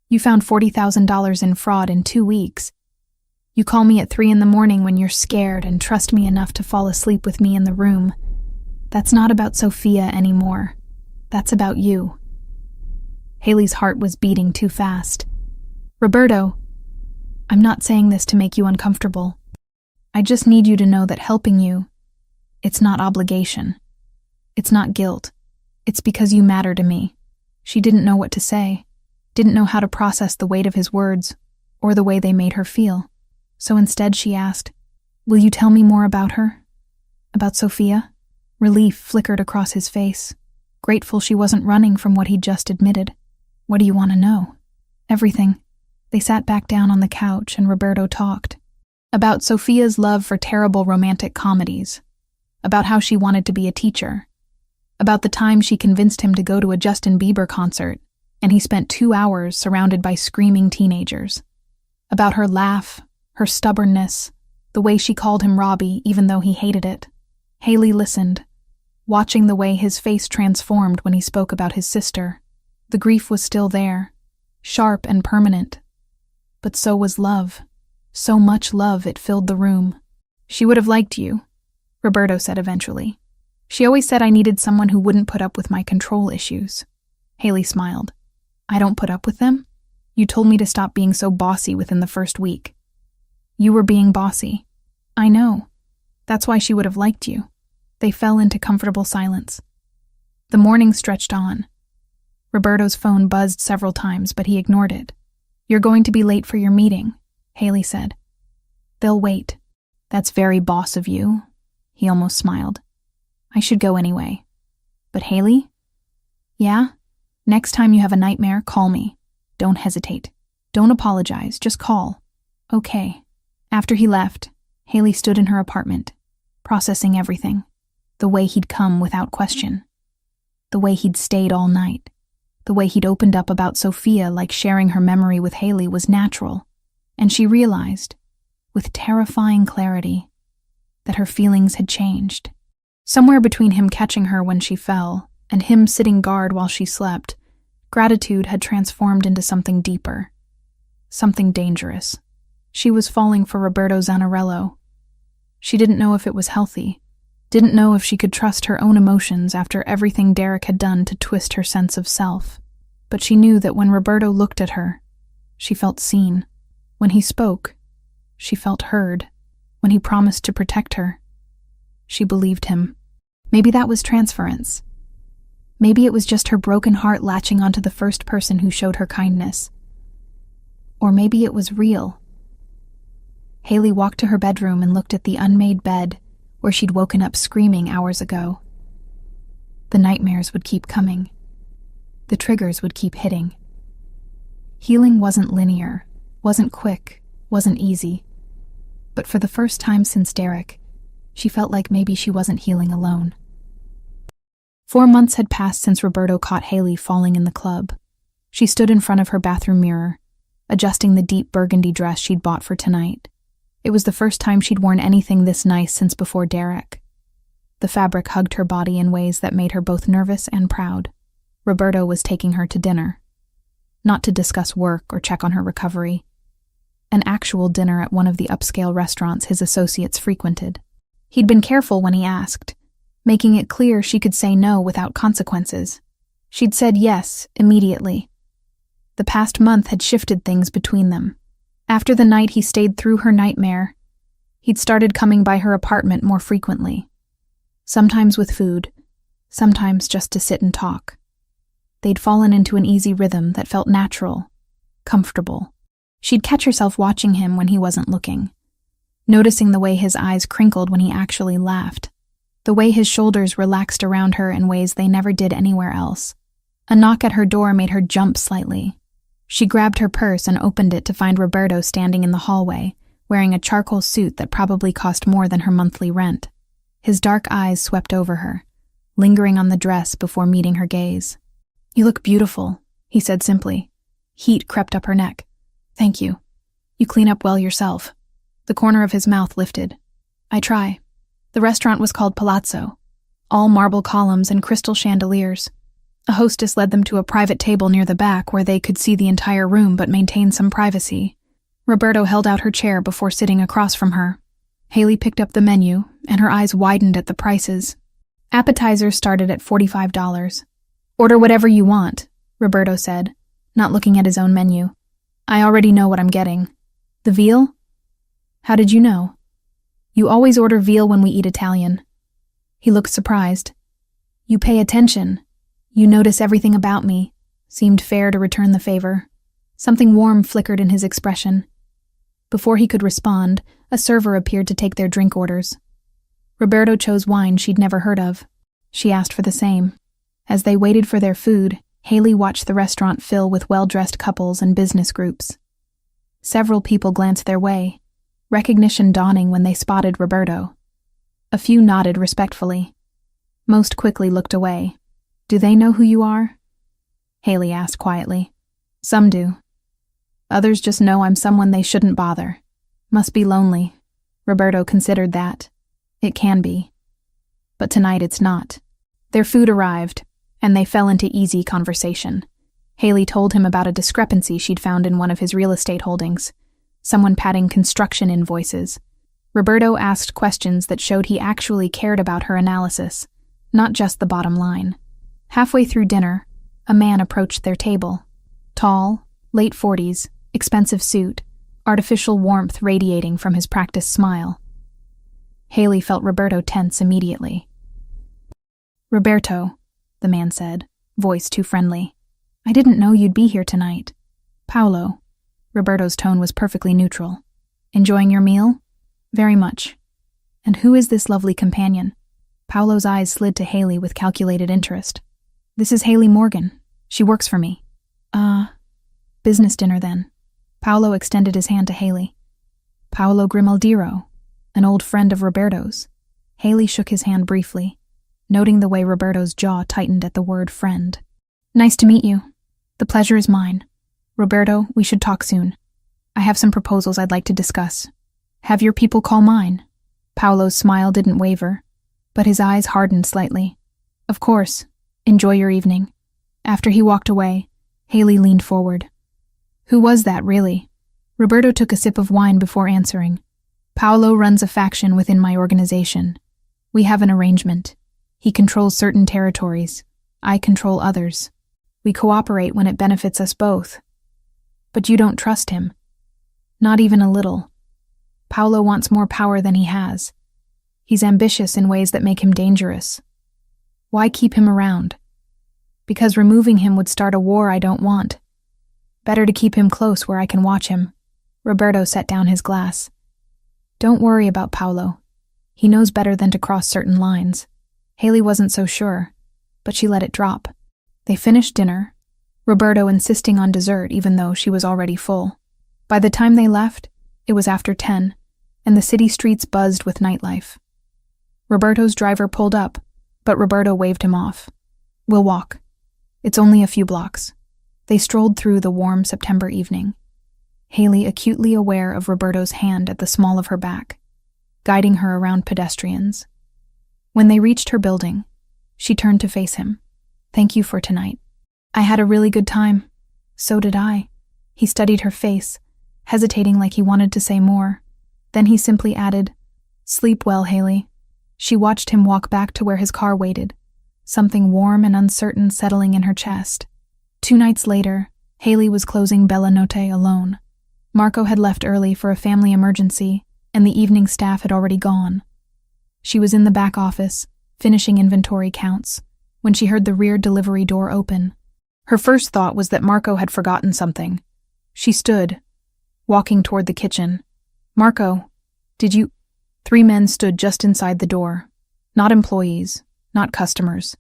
You found $40,000 in fraud in 2 weeks. You call me at 3 a.m. when you're scared and trust me enough to fall asleep with me in the room. That's not about Sophia anymore. That's about you." Haley's heart was beating too fast. "Roberto, I'm not saying this to make you uncomfortable. I just need you to know that helping you, it's not obligation. It's not guilt. It's because you matter to me." She didn't know what to say, didn't know how to process the weight of his words or the way they made her feel. So instead she asked, "Will you tell me more about her? About Sophia?" Relief flickered across his face, grateful she wasn't running from what he'd just admitted. "What do you want to know?" "Everything." They sat back down on the couch and Roberto talked. About Sophia's love for terrible romantic comedies. About how she wanted to be a teacher. About the time she convinced him to go to a Justin Bieber concert, and he spent 2 hours surrounded by screaming teenagers. About her laugh, her stubbornness, the way she called him Robbie even though he hated it. Haley listened, watching the way his face transformed when he spoke about his sister. The grief was still there, sharp and permanent. But so was love. So much love it filled the room. "She would have liked you," Roberto said eventually. "She always said I needed someone who wouldn't put up with my control issues." Haley smiled. "I don't put up with them? You told me to stop being so bossy within the first week." "You were being bossy." "I know. That's why she would have liked you." They fell into comfortable silence. The morning stretched on. Roberto's phone buzzed several times, but he ignored it. "You're going to be late for your meeting," Haley said. "They'll wait." "That's very boss of you." He almost smiled. "I should go anyway." "But Haley?" "Yeah? Next time you have a nightmare, call me. Don't hesitate. Don't apologize, just call." "Okay." After he left, Haley stood in her apartment, processing everything. The way he'd come without question. The way he'd stayed all night. The way he'd opened up about Sophia like sharing her memory with Haley was natural. And she realized, with terrifying clarity, that her feelings had changed. Somewhere between him catching her when she fell and him sitting guard while she slept, gratitude had transformed into something deeper. Something dangerous. She was falling for Roberto Zanarello. She didn't know if it was healthy. Didn't know if she could trust her own emotions after everything Derek had done to twist her sense of self. But she knew that when Roberto looked at her, she felt seen. When he spoke, she felt heard. When he promised to protect her, she believed him. Maybe that was transference. Maybe it was just her broken heart latching onto the first person who showed her kindness. Or maybe it was real. Haley walked to her bedroom and looked at the unmade bed where she'd woken up screaming hours ago. The nightmares would keep coming. The triggers would keep hitting. Healing wasn't linear, wasn't quick, wasn't easy. But for the first time since Derek, she felt like maybe she wasn't healing alone. 4 months had passed since Roberto caught Haley falling in the club. She stood in front of her bathroom mirror, adjusting the deep burgundy dress she'd bought for tonight. It was the first time she'd worn anything this nice since before Derek. The fabric hugged her body in ways that made her both nervous and proud. Roberto was taking her to dinner. Not to discuss work or check on her recovery. An actual dinner at one of the upscale restaurants his associates frequented. He'd been careful when he asked, making it clear she could say no without consequences. She'd said yes immediately. The past month had shifted things between them. After the night he stayed through her nightmare, he'd started coming by her apartment more frequently. Sometimes with food, sometimes just to sit and talk. They'd fallen into an easy rhythm that felt natural, comfortable. She'd catch herself watching him when he wasn't looking, noticing the way his eyes crinkled when he actually laughed, the way his shoulders relaxed around her in ways they never did anywhere else. A knock at her door made her jump slightly. She grabbed her purse and opened it to find Roberto standing in the hallway, wearing a charcoal suit that probably cost more than her monthly rent. His dark eyes swept over her, lingering on the dress before meeting her gaze. "You look beautiful," he said simply. Heat crept up her neck. "Thank you. You clean up well yourself." The corner of his mouth lifted. "I try." The restaurant was called Palazzo, all marble columns and crystal chandeliers. A hostess led them to a private table near the back where they could see the entire room but maintain some privacy. Roberto held out her chair before sitting across from her. Haley picked up the menu, and her eyes widened at the prices. Appetizers started at $45. "Order whatever you want," Roberto said, not looking at his own menu. "I already know what I'm getting." "The veal?" "How did you know?" "You always order veal when we eat Italian." He looked surprised. "You pay attention. You notice everything about me," seemed fair to return the favor. Something warm flickered in his expression. Before he could respond, a server appeared to take their drink orders. Roberto chose wine she'd never heard of. She asked for the same. As they waited for their food, Haley watched the restaurant fill with well-dressed couples and business groups. Several people glanced their way, recognition dawning when they spotted Roberto. A few nodded respectfully. Most quickly looked away. "Do they know who you are?" Haley asked quietly. "Some do. Others just know I'm someone they shouldn't bother. Must be lonely." Roberto considered that. It can be. But tonight it's not. Their food arrived, and they fell into easy conversation. Haley told him about a discrepancy she'd found in one of his real estate holdings. Someone padding construction invoices. Roberto asked questions that showed he actually cared about her analysis, not just the bottom line. Halfway through dinner, a man approached their table. Tall, late 40s, expensive suit, artificial warmth radiating from his practiced smile. Haley felt Roberto tense immediately. "Roberto," the man said, voice too friendly. "I didn't know you'd be here tonight." "Paolo." Roberto's tone was perfectly neutral. "Enjoying your meal?" "Very much." "And who is this lovely companion?" Paolo's eyes slid to Haley with calculated interest. "This is Haley Morgan. She works for me." Business dinner then." Paolo extended his hand to Haley. "Paolo Grimaldiro, an old friend of Roberto's." Haley shook his hand briefly, noting the way Roberto's jaw tightened at the word friend. "Nice to meet you. The pleasure is mine. Roberto, we should talk soon. I have some proposals I'd like to discuss. Have your people call mine." Paolo's smile didn't waver, but his eyes hardened slightly. "Of course. Enjoy your evening." After he walked away, Haley leaned forward. "Who was that, really?" Roberto took a sip of wine before answering. "Paolo runs a faction within my organization. We have an arrangement. He controls certain territories. I control others. We cooperate when it benefits us both. But you don't trust him. Not even a little. Paolo wants more power than he has. He's ambitious in ways that make him dangerous. Why keep him around? Because removing him would start a war I don't want. Better to keep him close where I can watch him." Roberto set down his glass. "Don't worry about Paolo. He knows better than to cross certain lines." Haley wasn't so sure, but she let it drop. They finished dinner, Roberto insisting on dessert even though she was already full. By the time they left, it was after 10, and the city streets buzzed with nightlife. Roberto's driver pulled up, but Roberto waved him off. "We'll walk. It's only a few blocks." They strolled through the warm September evening, Haley acutely aware of Roberto's hand at the small of her back, guiding her around pedestrians. When they reached her building, she turned to face him. "Thank you for tonight." "I had a really good time." "So did I." He studied her face, hesitating like he wanted to say more. Then he simply added, "Sleep well, Haley." She watched him walk back to where his car waited, something warm and uncertain settling in her chest. 2 nights later, Haley was closing Bella Notte alone. Marco had left early for a family emergency, and the evening staff had already gone. She was in the back office, finishing inventory counts, when she heard the rear delivery door open. Her first thought was that Marco had forgotten something. She stood, walking toward the kitchen. "Marco, did you—" 3 men stood just inside the door. Not employees, not customers.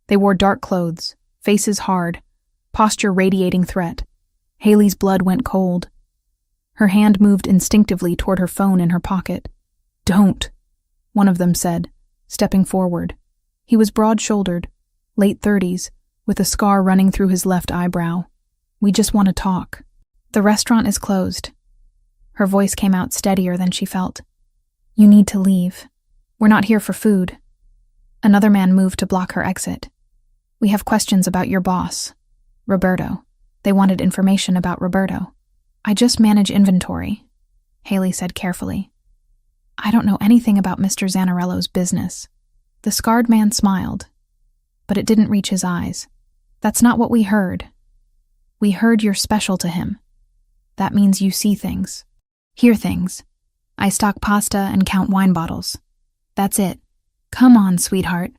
They wore dark clothes, faces hard, posture radiating threat. Haley's blood went cold. Her hand moved instinctively toward her phone in her pocket. "Don't," one of them said, stepping forward. He was broad-shouldered, late 30s, with a scar running through his left eyebrow. "We just want to talk." "The restaurant is closed." Her voice came out steadier than she felt. "You need to leave. We're not here for food." Another man moved to block her exit. "We have questions about your boss, Roberto." They wanted information about Roberto. "I just manage inventory," Haley said carefully. "I don't know anything about Mr. Zanarello's business." The scarred man smiled, but it didn't reach his eyes. "That's not what we heard. We heard you're special to him. That means you see things, hear things. I stock pasta and count wine bottles. That's it. Come on, sweetheart.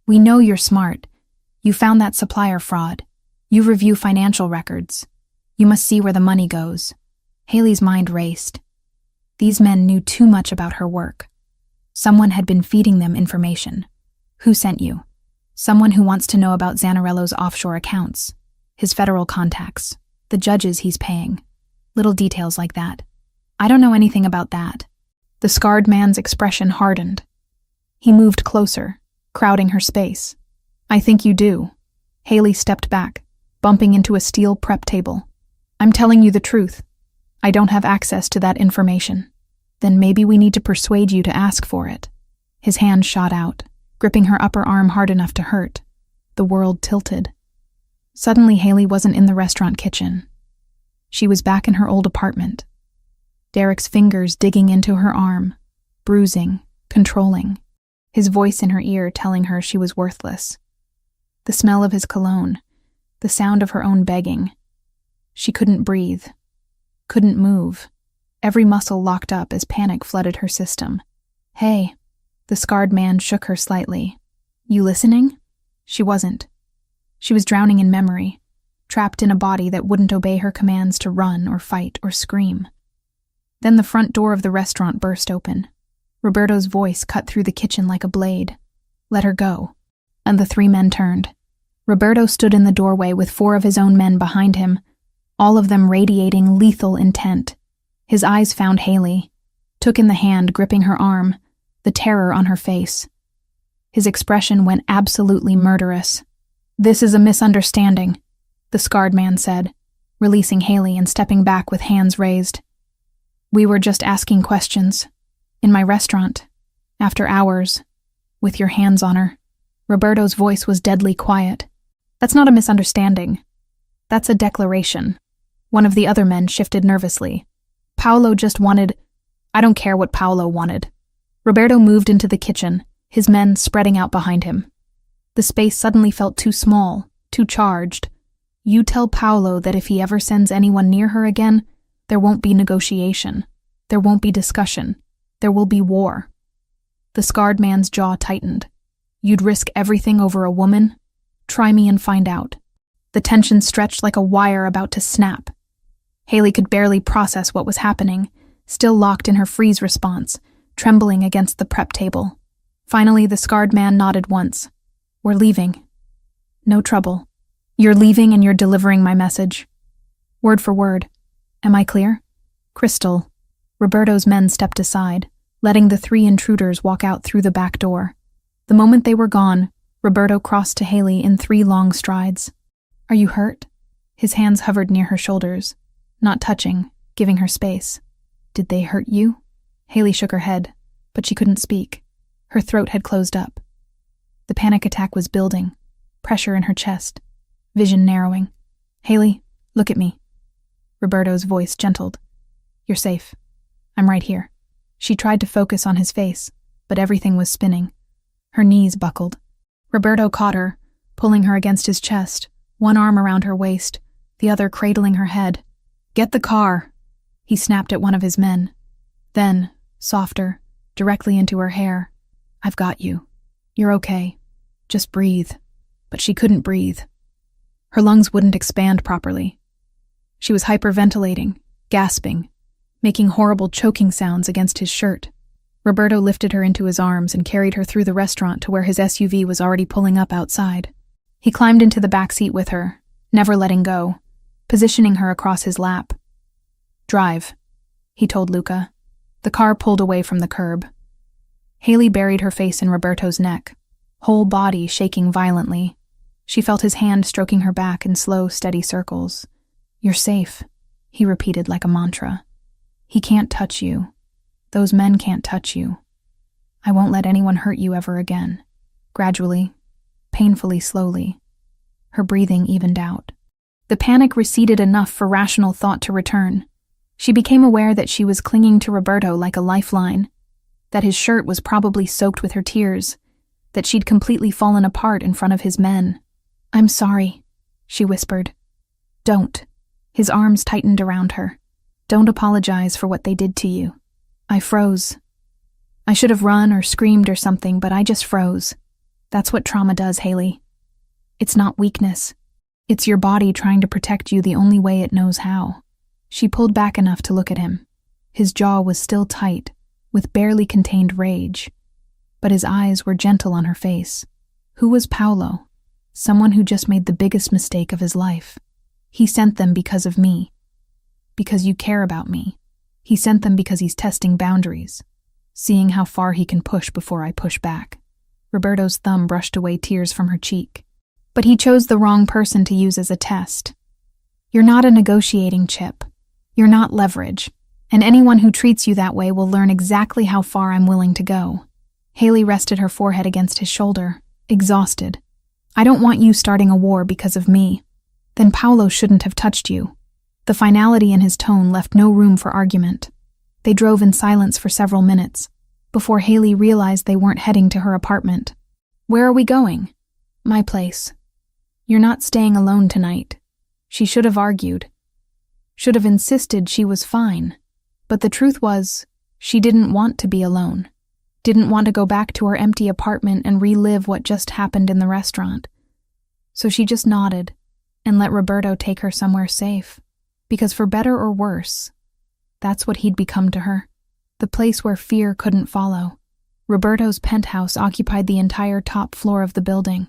We know you're smart. You found that supplier fraud. You review financial records. You must see where the money goes." Haley's mind raced. These men knew too much about her work. Someone had been feeding them information. Who sent you? Someone who wants to know about Zanarello's offshore accounts, his federal contacts, the judges he's paying. Little details like that. "I don't know anything about that." The scarred man's expression hardened. He moved closer, crowding her space. "I think you do." Haley stepped back, bumping into a steel prep table. "I'm telling you the truth. I don't have access to that information." "Then maybe we need to persuade you to ask for it." His hand shot out, gripping her upper arm hard enough to hurt. The world tilted. Suddenly, Haley wasn't in the restaurant kitchen. She was back in her old apartment. Derek's fingers digging into her arm, bruising, controlling. His voice in her ear telling her she was worthless. The smell of his cologne, the sound of her own begging. She couldn't breathe, couldn't move. Every muscle locked up as panic flooded her system. "Hey." The scarred man shook her slightly. "You listening?" She wasn't. She was drowning in memory, trapped in a body that wouldn't obey her commands to run or fight or scream. Then the front door of the restaurant burst open. Roberto's voice cut through the kitchen like a blade. "Let her go." And the three men turned. Roberto stood in the doorway with 4 of his own men behind him, all of them radiating lethal intent. His eyes found Haley, took in the hand gripping her arm, the terror on her face. His expression went absolutely murderous. "This is a misunderstanding," the scarred man said, releasing Haley and stepping back with hands raised. "We were just asking questions. In my restaurant. After hours. With your hands on her." Roberto's voice was deadly quiet. "That's not a misunderstanding. That's a declaration." One of the other men shifted nervously. "Paolo just wanted—" "I don't care what Paolo wanted." Roberto moved into the kitchen, his men spreading out behind him. The space suddenly felt too small, too charged. "You tell Paolo that if he ever sends anyone near her again, there won't be negotiation. There won't be discussion. There will be war." The scarred man's jaw tightened. "You'd risk everything over a woman? Try me and find out." The tension stretched like a wire about to snap. Haley could barely process what was happening, still locked in her freeze response, trembling against the prep table. Finally, the scarred man nodded once. "We're leaving." "No trouble. You're leaving and you're delivering my message. Word for word. Am I clear?" "Crystal." Roberto's men stepped aside, letting the 3 intruders walk out through the back door. The moment they were gone, Roberto crossed to Haley in 3 long strides. "Are you hurt?" His hands hovered near her shoulders, not touching, giving her space. "Did they hurt you?" Haley shook her head, but she couldn't speak. Her throat had closed up. The panic attack was building, pressure in her chest, vision narrowing. "Haley, look at me." Roberto's voice gentled. "You're safe. I'm right here." She tried to focus on his face, but everything was spinning. Her knees buckled. Roberto caught her, pulling her against his chest, one arm around her waist, the other cradling her head. "Get the car!" He snapped at one of his men. Then, softer, directly into her hair. "I've got you. You're okay. Just breathe." But she couldn't breathe. Her lungs wouldn't expand properly. She was hyperventilating, gasping, making horrible choking sounds against his shirt. Roberto lifted her into his arms and carried her through the restaurant to where his SUV was already pulling up outside. He climbed into the back seat with her, never letting go, positioning her across his lap. "Drive," he told Luca. The car pulled away from the curb. Haley buried her face in Roberto's neck, whole body shaking violently. She felt his hand stroking her back in slow, steady circles. "You're safe," he repeated like a mantra. "He can't touch you. Those men can't touch you. I won't let anyone hurt you ever again." Gradually, painfully slowly, her breathing evened out. The panic receded enough for rational thought to return. She became aware that she was clinging to Roberto like a lifeline, that his shirt was probably soaked with her tears, that she'd completely fallen apart in front of his men. "I'm sorry," she whispered. "Don't." His arms tightened around her. "Don't apologize for what they did to you. I froze. I should have run or screamed or something, but I just froze. That's what trauma does, Haley. It's not weakness. It's your body trying to protect you the only way it knows how." She pulled back enough to look at him. His jaw was still tight, with barely contained rage, but his eyes were gentle on her face. Who was Paolo? Someone who just made the biggest mistake of his life. He sent them because of me. Because you care about me. He sent them because he's testing boundaries, seeing how far he can push before I push back. Roberto's thumb brushed away tears from her cheek. But he chose the wrong person to use as a test. You're not a negotiating chip. You're not leverage. And anyone who treats you that way will learn exactly how far I'm willing to go. Haley rested her forehead against his shoulder, exhausted. "I don't want you starting a war because of me. Then Paolo shouldn't have touched you." The finality in his tone left no room for argument. They drove in silence for several minutes, before Haley realized they weren't heading to her apartment. "Where are we going?" "My place." "You're not staying alone tonight." She should have argued. Should have insisted she was fine. But the truth was, she didn't want to be alone. Didn't want to go back to her empty apartment and relive what just happened in the restaurant. So she just nodded and let Roberto take her somewhere safe. Because for better or worse, that's what he'd become to her. The place where fear couldn't follow. Roberto's penthouse occupied the entire top floor of the building.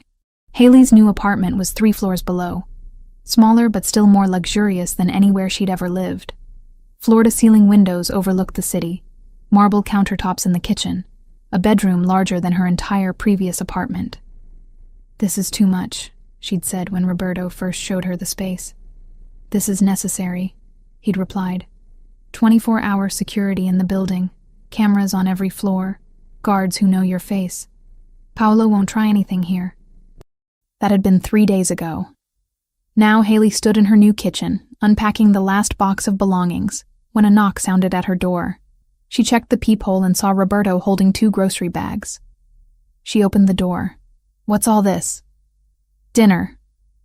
Haley's new apartment was 3 floors below. Smaller but still more luxurious than anywhere she'd ever lived. Floor-to-ceiling windows overlooked the city, marble countertops in the kitchen, a bedroom larger than her entire previous apartment. "This is too much," she'd said when Roberto first showed her the space. "This is necessary," he'd replied. 24-hour security in the building, cameras on every floor, guards who know your face. Paolo won't try anything here. That had been 3 days ago. Now Haley stood in her new kitchen, unpacking the last box of belongings, when a knock sounded at her door. She checked the peephole and saw Roberto holding 2 grocery bags. She opened the door. "What's all this?" "Dinner.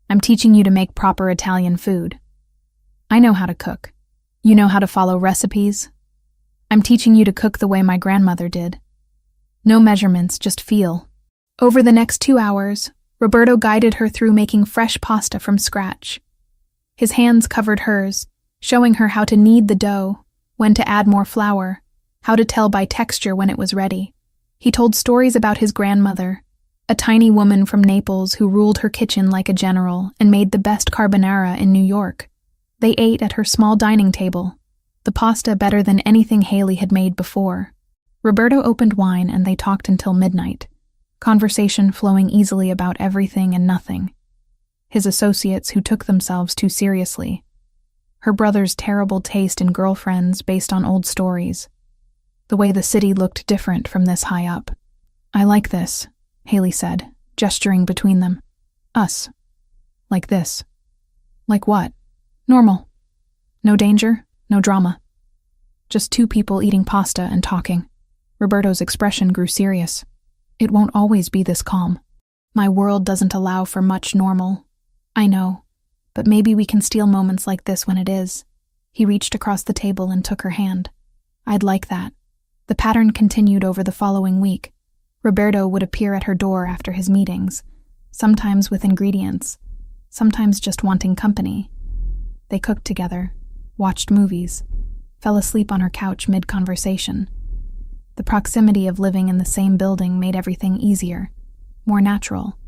I'm teaching you to make proper Italian food." "I know how to cook. You know how to follow recipes?" "I'm teaching you to cook the way my grandmother did. No measurements, just feel." Over the next 2 hours, Roberto guided her through making fresh pasta from scratch. His hands covered hers, showing her how to knead the dough, when to add more flour, how to tell by texture when it was ready. He told stories about his grandmother, a tiny woman from Naples who ruled her kitchen like a general and made the best carbonara in New York. They ate at her small dining table, the pasta better than anything Haley had made before. Roberto opened wine and they talked until midnight, conversation flowing easily about everything and nothing. His associates who took themselves too seriously. Her brother's terrible taste in girlfriends based on old stories. The way the city looked different from this high up. "I like this," Haley said, gesturing between them. "Us. Like this." "Like what?" "Normal. No danger, no drama. Just 2 people eating pasta and talking." Roberto's expression grew serious. "It won't always be this calm. My world doesn't allow for much normal. I know, but maybe we can steal moments like this when it is." He reached across the table and took her hand. "I'd like that." The pattern continued over the following week. Roberto would appear at her door after his meetings, sometimes with ingredients, sometimes just wanting company. They cooked together, watched movies, fell asleep on her couch mid-conversation. The proximity of living in the same building made everything easier, more natural.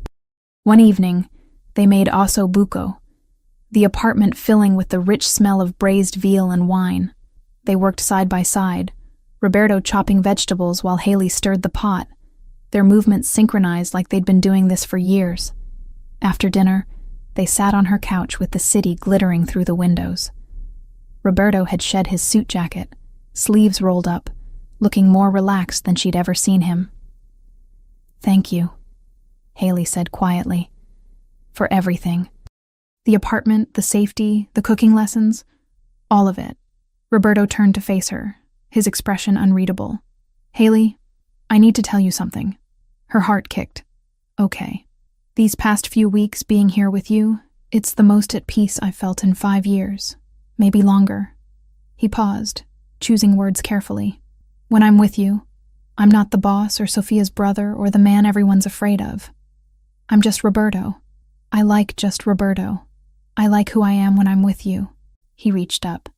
One evening, they made osso buco, the apartment filling with the rich smell of braised veal and wine. They worked side by side, Roberto chopping vegetables while Haley stirred the pot, their movements synchronized like they'd been doing this for years. After dinner, they sat on her couch with the city glittering through the windows. Roberto had shed his suit jacket, sleeves rolled up, looking more relaxed than she'd ever seen him. "Thank you," Haley said quietly, "for everything. The apartment, the safety, the cooking lessons, all of it." Roberto turned to face her, his expression unreadable. "Haley, I need to tell you something." Her heart kicked. "Okay. These past few weeks being here with you, it's the most at peace I've felt in 5 years, maybe longer." He paused, choosing words carefully. "When I'm with you, I'm not the boss or Sophia's brother or the man everyone's afraid of. I'm just Roberto. I like just Roberto. I like who I am when I'm with you." He reached up,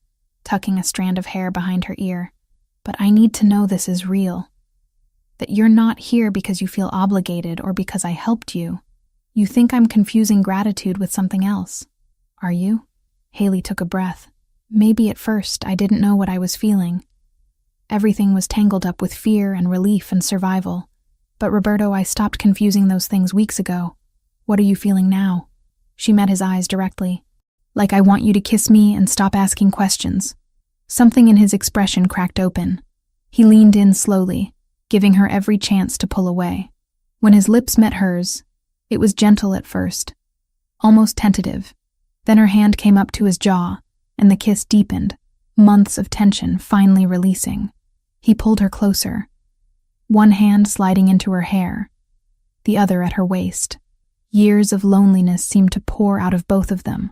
tucking a strand of hair behind her ear. "But I need to know this is real. That you're not here because you feel obligated or because I helped you. You think I'm confusing gratitude with something else. Are you?" Haley took a breath. "Maybe at first I didn't know what I was feeling. Everything was tangled up with fear and relief and survival. But Roberto, I stopped confusing those things weeks ago. What are you feeling now?" She met his eyes directly. "Like I want you to kiss me and stop asking questions." Something in his expression cracked open. He leaned in slowly, giving her every chance to pull away. When his lips met hers, it was gentle at first, almost tentative. Then her hand came up to his jaw, and the kiss deepened, months of tension finally releasing. He pulled her closer, one hand sliding into her hair, the other at her waist. Years of loneliness seemed to pour out of both of them,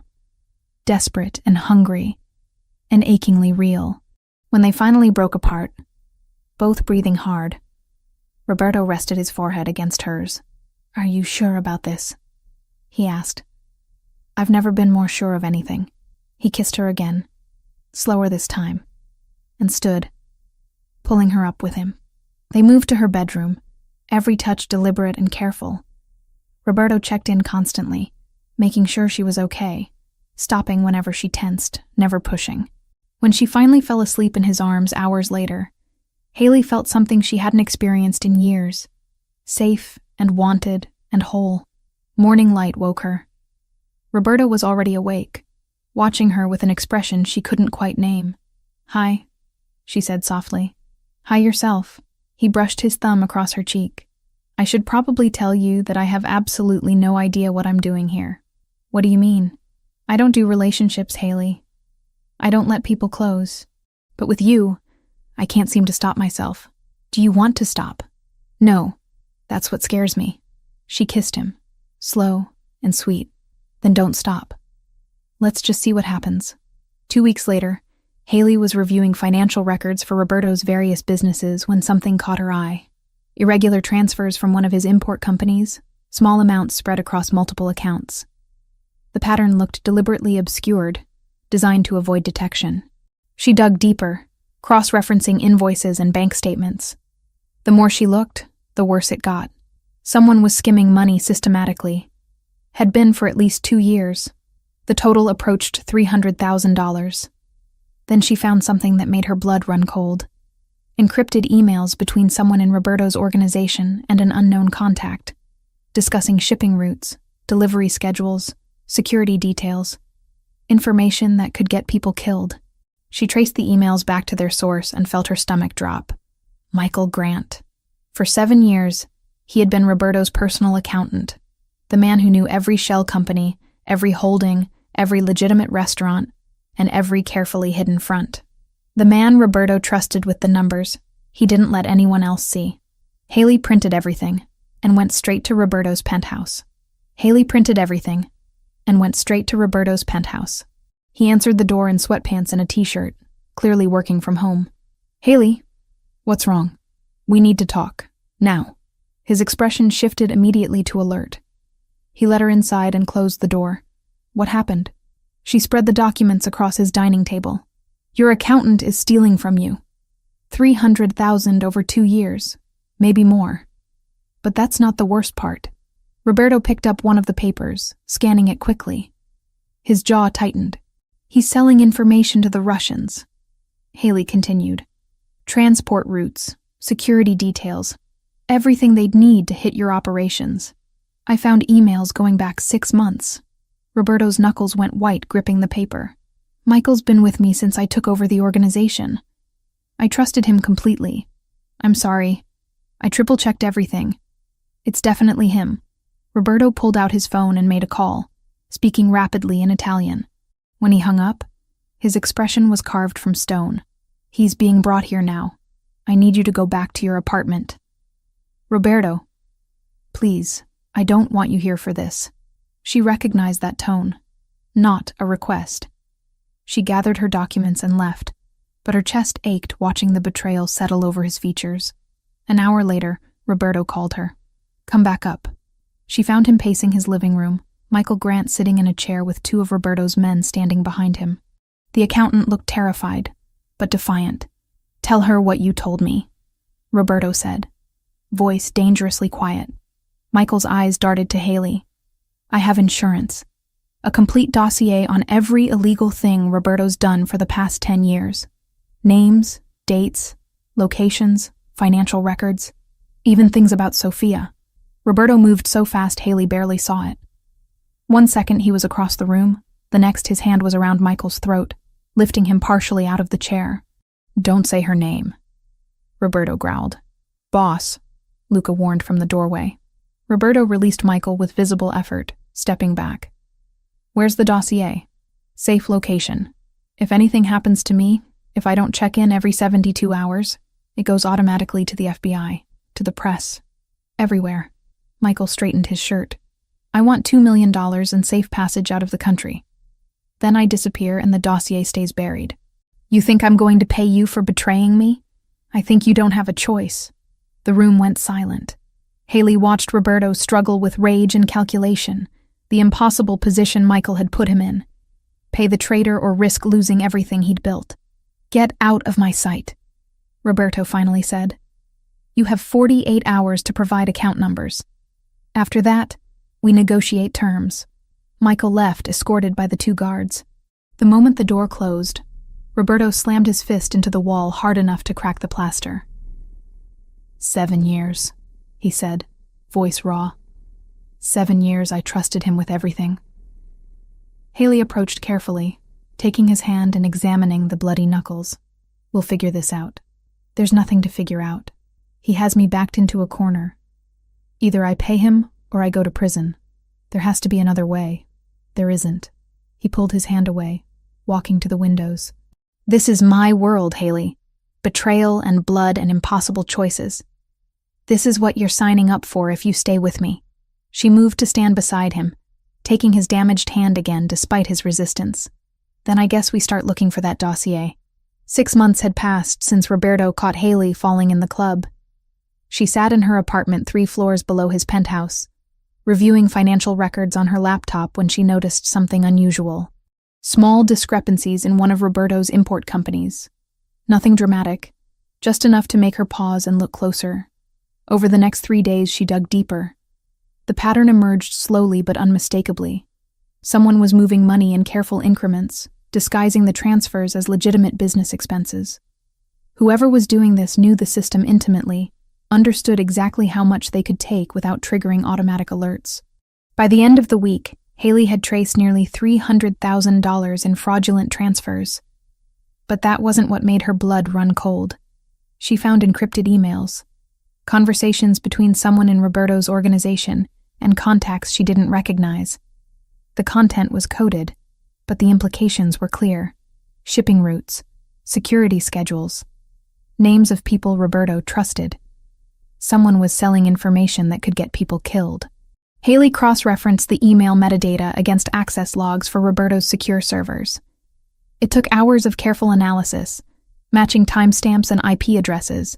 desperate and hungry, and achingly real. When they finally broke apart, both breathing hard, Roberto rested his forehead against hers. "Are you sure about this?" he asked. "I've never been more sure of anything." He kissed her again, slower this time, and stood, pulling her up with him. They moved to her bedroom, every touch deliberate and careful. Roberto checked in constantly, making sure she was okay, stopping whenever she tensed, never pushing. When she finally fell asleep in his arms hours later, Haley felt something she hadn't experienced in years, safe and wanted and whole. Morning light woke her. Roberto was already awake, watching her with an expression she couldn't quite name. "Hi," she said softly. "Hi yourself." He brushed his thumb across her cheek. "I should probably tell you that I have absolutely no idea what I'm doing here." "What do you mean?" "I don't do relationships, Haley. I don't let people close. But with you, I can't seem to stop myself." "Do you want to stop?" "No. That's what scares me." She kissed him, slow and sweet. "Then don't stop. Let's just see what happens." 2 weeks later, Haley was reviewing financial records for Roberto's various businesses when something caught her eye. Irregular transfers from one of his import companies, small amounts spread across multiple accounts. The pattern looked deliberately obscured, designed to avoid detection. She dug deeper, cross-referencing invoices and bank statements. The more she looked, the worse it got. Someone was skimming money systematically. Had been for at least 2 years. The total approached $300,000. Then she found something that made her blood run cold. Encrypted emails between someone in Roberto's organization and an unknown contact, discussing shipping routes, delivery schedules, security details, information that could get people killed. She traced the emails back to their source and felt her stomach drop. Michael Grant. For 7 years, he had been Roberto's personal accountant, the man who knew every shell company, every holding, every legitimate restaurant, and every carefully hidden front. The man Roberto trusted with the numbers he didn't let anyone else see. Haley printed everything and went straight to Roberto's penthouse. He answered the door in sweatpants and a t-shirt, clearly working from home. "Haley, what's wrong? We need to talk. Now." His expression shifted immediately to alert. He let her inside and closed the door. "What happened?" She spread the documents across his dining table. "Your accountant is stealing from you. $300,000 over 2 years, maybe more. But that's not the worst part." Roberto picked up one of the papers, scanning it quickly. His jaw tightened. "He's selling information to the Russians," Haley continued. "Transport routes, security details, Everything they'd need to hit your operations. I found emails going back 6 months. Roberto's knuckles went white, gripping the paper. Michael's been with me since I took over the organization. I trusted him completely. I'm sorry. I triple-checked everything. It's definitely him. Roberto pulled out his phone and made a call, speaking rapidly in Italian. When he hung up, his expression was carved from stone. He's being brought here now. I need you to go back to your apartment. Roberto, please, I don't want you here for this. She recognized that tone. Not a request. She gathered her documents and left, but her chest ached watching the betrayal settle over his features. An hour later, Roberto called her. Come back up. She found him pacing his living room, Michael Grant sitting in a chair with 2 of Roberto's men standing behind him. The accountant looked terrified, but defiant. Tell her what you told me, Roberto said, voice dangerously quiet. Michael's eyes darted to Haley. I have insurance. A complete dossier on every illegal thing Roberto's done for the past 10 years. Names, dates, locations, financial records, even things about Sophia. Roberto moved so fast Haley barely saw it. 1 second he was across the room, the next his hand was around Michael's throat, lifting him partially out of the chair. Don't say her name, Roberto growled. Boss, Luca warned from the doorway. Roberto released Michael with visible effort, stepping back. Where's the dossier? Safe location. If anything happens to me, if I don't check in every 72 hours, it goes automatically to the FBI, to the press, everywhere. Michael straightened his shirt. I want $2 million and safe passage out of the country. Then I disappear and the dossier stays buried. You think I'm going to pay you for betraying me? I think you don't have a choice. The room went silent. Haley watched Roberto struggle with rage and calculation, the impossible position Michael had put him in. Pay the traitor or risk losing everything he'd built. Get out of my sight, Roberto finally said. You have 48 hours to provide account numbers. After that, we negotiate terms. Michael left, escorted by the 2 guards. The moment the door closed, Roberto slammed his fist into the wall hard enough to crack the plaster. 7 years, he said, voice raw. 7 years I trusted him with everything. Haley approached carefully, taking his hand and examining the bloody knuckles. We'll figure this out. There's nothing to figure out. He has me backed into a corner. Either I pay him or I go to prison. There has to be another way. There isn't. He pulled his hand away, walking to the windows. This is my world, Haley. Betrayal and blood and impossible choices. This is what you're signing up for if you stay with me. She moved to stand beside him, taking his damaged hand again despite his resistance. Then I guess we start looking for that dossier. 6 months had passed since Roberto caught Haley falling in the club. She sat in her apartment 3 floors below his penthouse, reviewing financial records on her laptop when she noticed something unusual. Small discrepancies in one of Roberto's import companies. Nothing dramatic, just enough to make her pause and look closer. Over the next 3 days, she dug deeper. The pattern emerged slowly but unmistakably. Someone was moving money in careful increments, disguising the transfers as legitimate business expenses. Whoever was doing this knew the system intimately, understood exactly how much they could take without triggering automatic alerts. By the end of the week, Haley had traced nearly $300,000 in fraudulent transfers. But that wasn't what made her blood run cold. She found encrypted emails, conversations between someone in Roberto's organization and contacts she didn't recognize. The content was coded, but the implications were clear. Shipping routes, security schedules, names of people Roberto trusted. Someone was selling information that could get people killed. Haley cross-referenced the email metadata against access logs for Roberto's secure servers. It took hours of careful analysis, matching timestamps and IP addresses,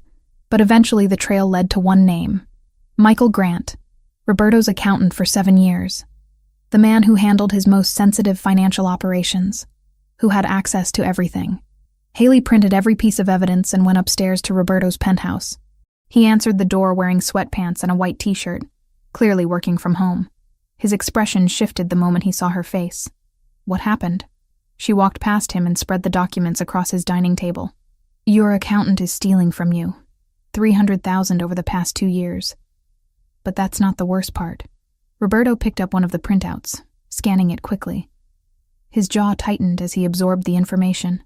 but eventually the trail led to one name: Michael Grant, Roberto's accountant for 7 years. The man who handled his most sensitive financial operations, who had access to everything. Haley printed every piece of evidence and went upstairs to Roberto's penthouse. He answered the door wearing sweatpants and a white t-shirt, clearly working from home. His expression shifted the moment he saw her face. What happened? She walked past him and spread the documents across his dining table. Your accountant is stealing from you. $300,000 over the past 2 years. But that's not the worst part. Roberto picked up one of the printouts, scanning it quickly. His jaw tightened as he absorbed the information.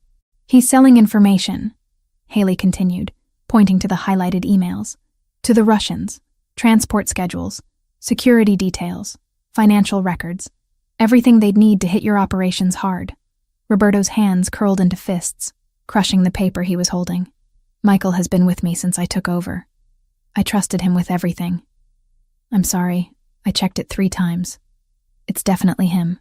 He's selling information, Haley continued, pointing to the highlighted emails. To the Russians, transport schedules, security details, financial records, everything they'd need to hit your operations hard. Roberto's hands curled into fists, crushing the paper he was holding. Michael has been with me since I took over. I trusted him with everything. I'm sorry, I checked it 3 times. It's definitely him.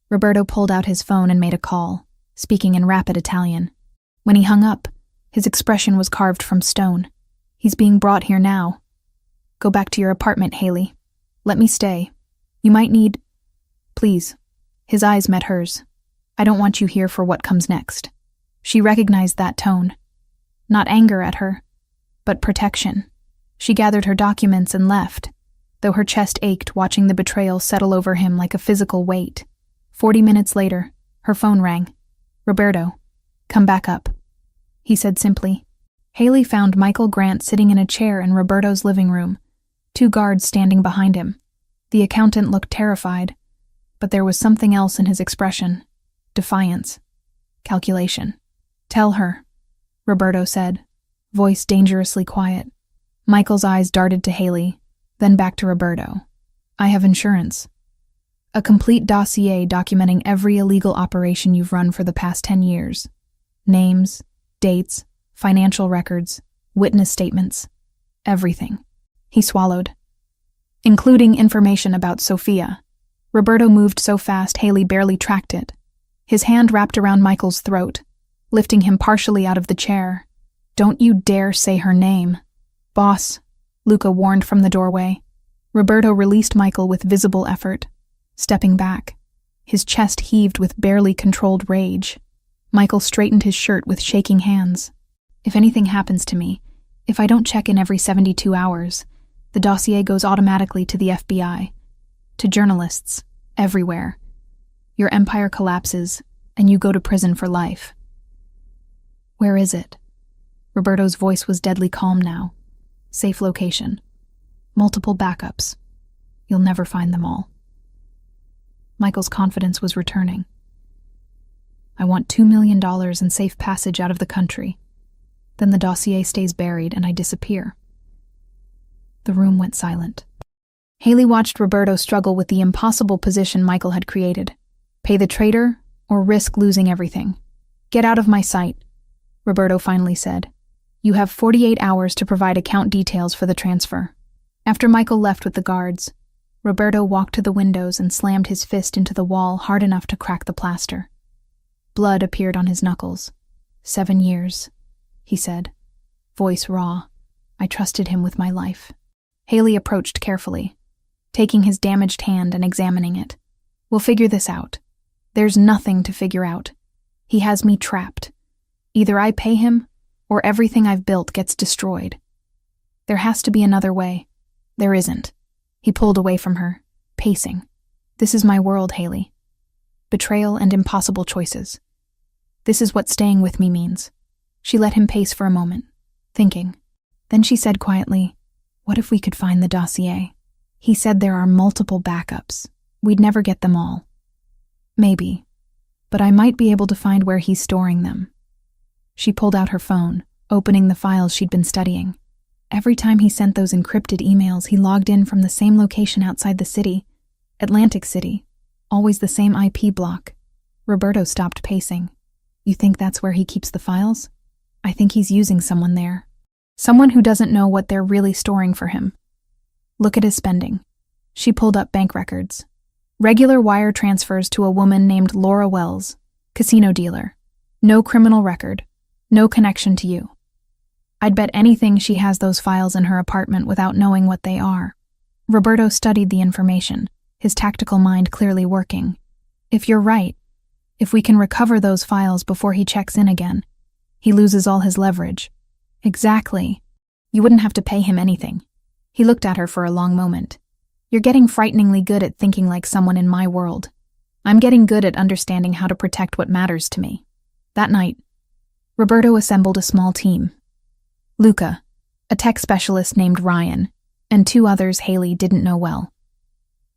Roberto pulled out his phone and made a call, speaking in rapid Italian. When he hung up, his expression was carved from stone. He's being brought here now. Go back to your apartment, Haley. Let me stay. You might need... Please. His eyes met hers. I don't want you here for what comes next. She recognized that tone. Not anger at her, but protection. She gathered her documents and left, though her chest ached watching the betrayal settle over him like a physical weight. 40 minutes later, her phone rang. Roberto, come back up, he said simply. Haley found Michael Grant sitting in a chair in Roberto's living room, 2 guards standing behind him. The accountant looked terrified, but there was something else in his expression. Defiance. Calculation. Tell her, Roberto said, voice dangerously quiet. Michael's eyes darted to Haley, then back to Roberto. I have insurance. A complete dossier documenting every illegal operation you've run for the past 10 years. Names, dates, financial records, witness statements. Everything. He swallowed. Including information about Sophia. Roberto moved so fast Haley barely tracked it. His hand wrapped around Michael's throat, lifting him partially out of the chair. Don't you dare say her name. Boss, Luca warned from the doorway. Roberto released Michael with visible effort, stepping back. His chest heaved with barely controlled rage. Michael straightened his shirt with shaking hands. If anything happens to me, if I don't check in every 72 hours, the dossier goes automatically to the FBI, to journalists, everywhere. Your empire collapses, and you go to prison for life. Where is it? Roberto's voice was deadly calm now. Safe location. Multiple backups. You'll never find them all. Michael's confidence was returning. I want $2 million and safe passage out of the country. Then the dossier stays buried and I disappear. The room went silent. Haley watched Roberto struggle with the impossible position Michael had created. Pay the traitor or risk losing everything. Get out of my sight, Roberto finally said. You have 48 hours to provide account details for the transfer. After Michael left with the guards, Roberto walked to the windows and slammed his fist into the wall hard enough to crack the plaster. Blood appeared on his knuckles. 7 years, he said, voice raw. I trusted him with my life. Haley approached carefully, taking his damaged hand and examining it. We'll figure this out. There's nothing to figure out. He has me trapped. Either I pay him, or everything I've built gets destroyed. There has to be another way. There isn't. He pulled away from her, pacing. This is my world, Haley. Betrayal and impossible choices. This is what staying with me means. She let him pace for a moment, thinking. Then she said quietly, what if we could find the dossier? He said there are multiple backups. We'd never get them all. Maybe. But I might be able to find where he's storing them. She pulled out her phone, opening the files she'd been studying. Every time he sent those encrypted emails, he logged in from the same location outside the city, Atlantic City, always the same IP block. Roberto stopped pacing. You think that's where he keeps the files? I think he's using someone there. Someone who doesn't know what they're really storing for him. Look at his spending. She pulled up bank records. Regular wire transfers to a woman named Laura Wells, casino dealer. No criminal record. No connection to you. I'd bet anything she has those files in her apartment without knowing what they are. Roberto studied the information, his tactical mind clearly working. If you're right, if we can recover those files before he checks in again, he loses all his leverage. Exactly. You wouldn't have to pay him anything. He looked at her for a long moment. You're getting frighteningly good at thinking like someone in my world. I'm getting good at understanding how to protect what matters to me. That night, Roberto assembled a small team. Luca, a tech specialist named Ryan, and 2 others Haley didn't know well.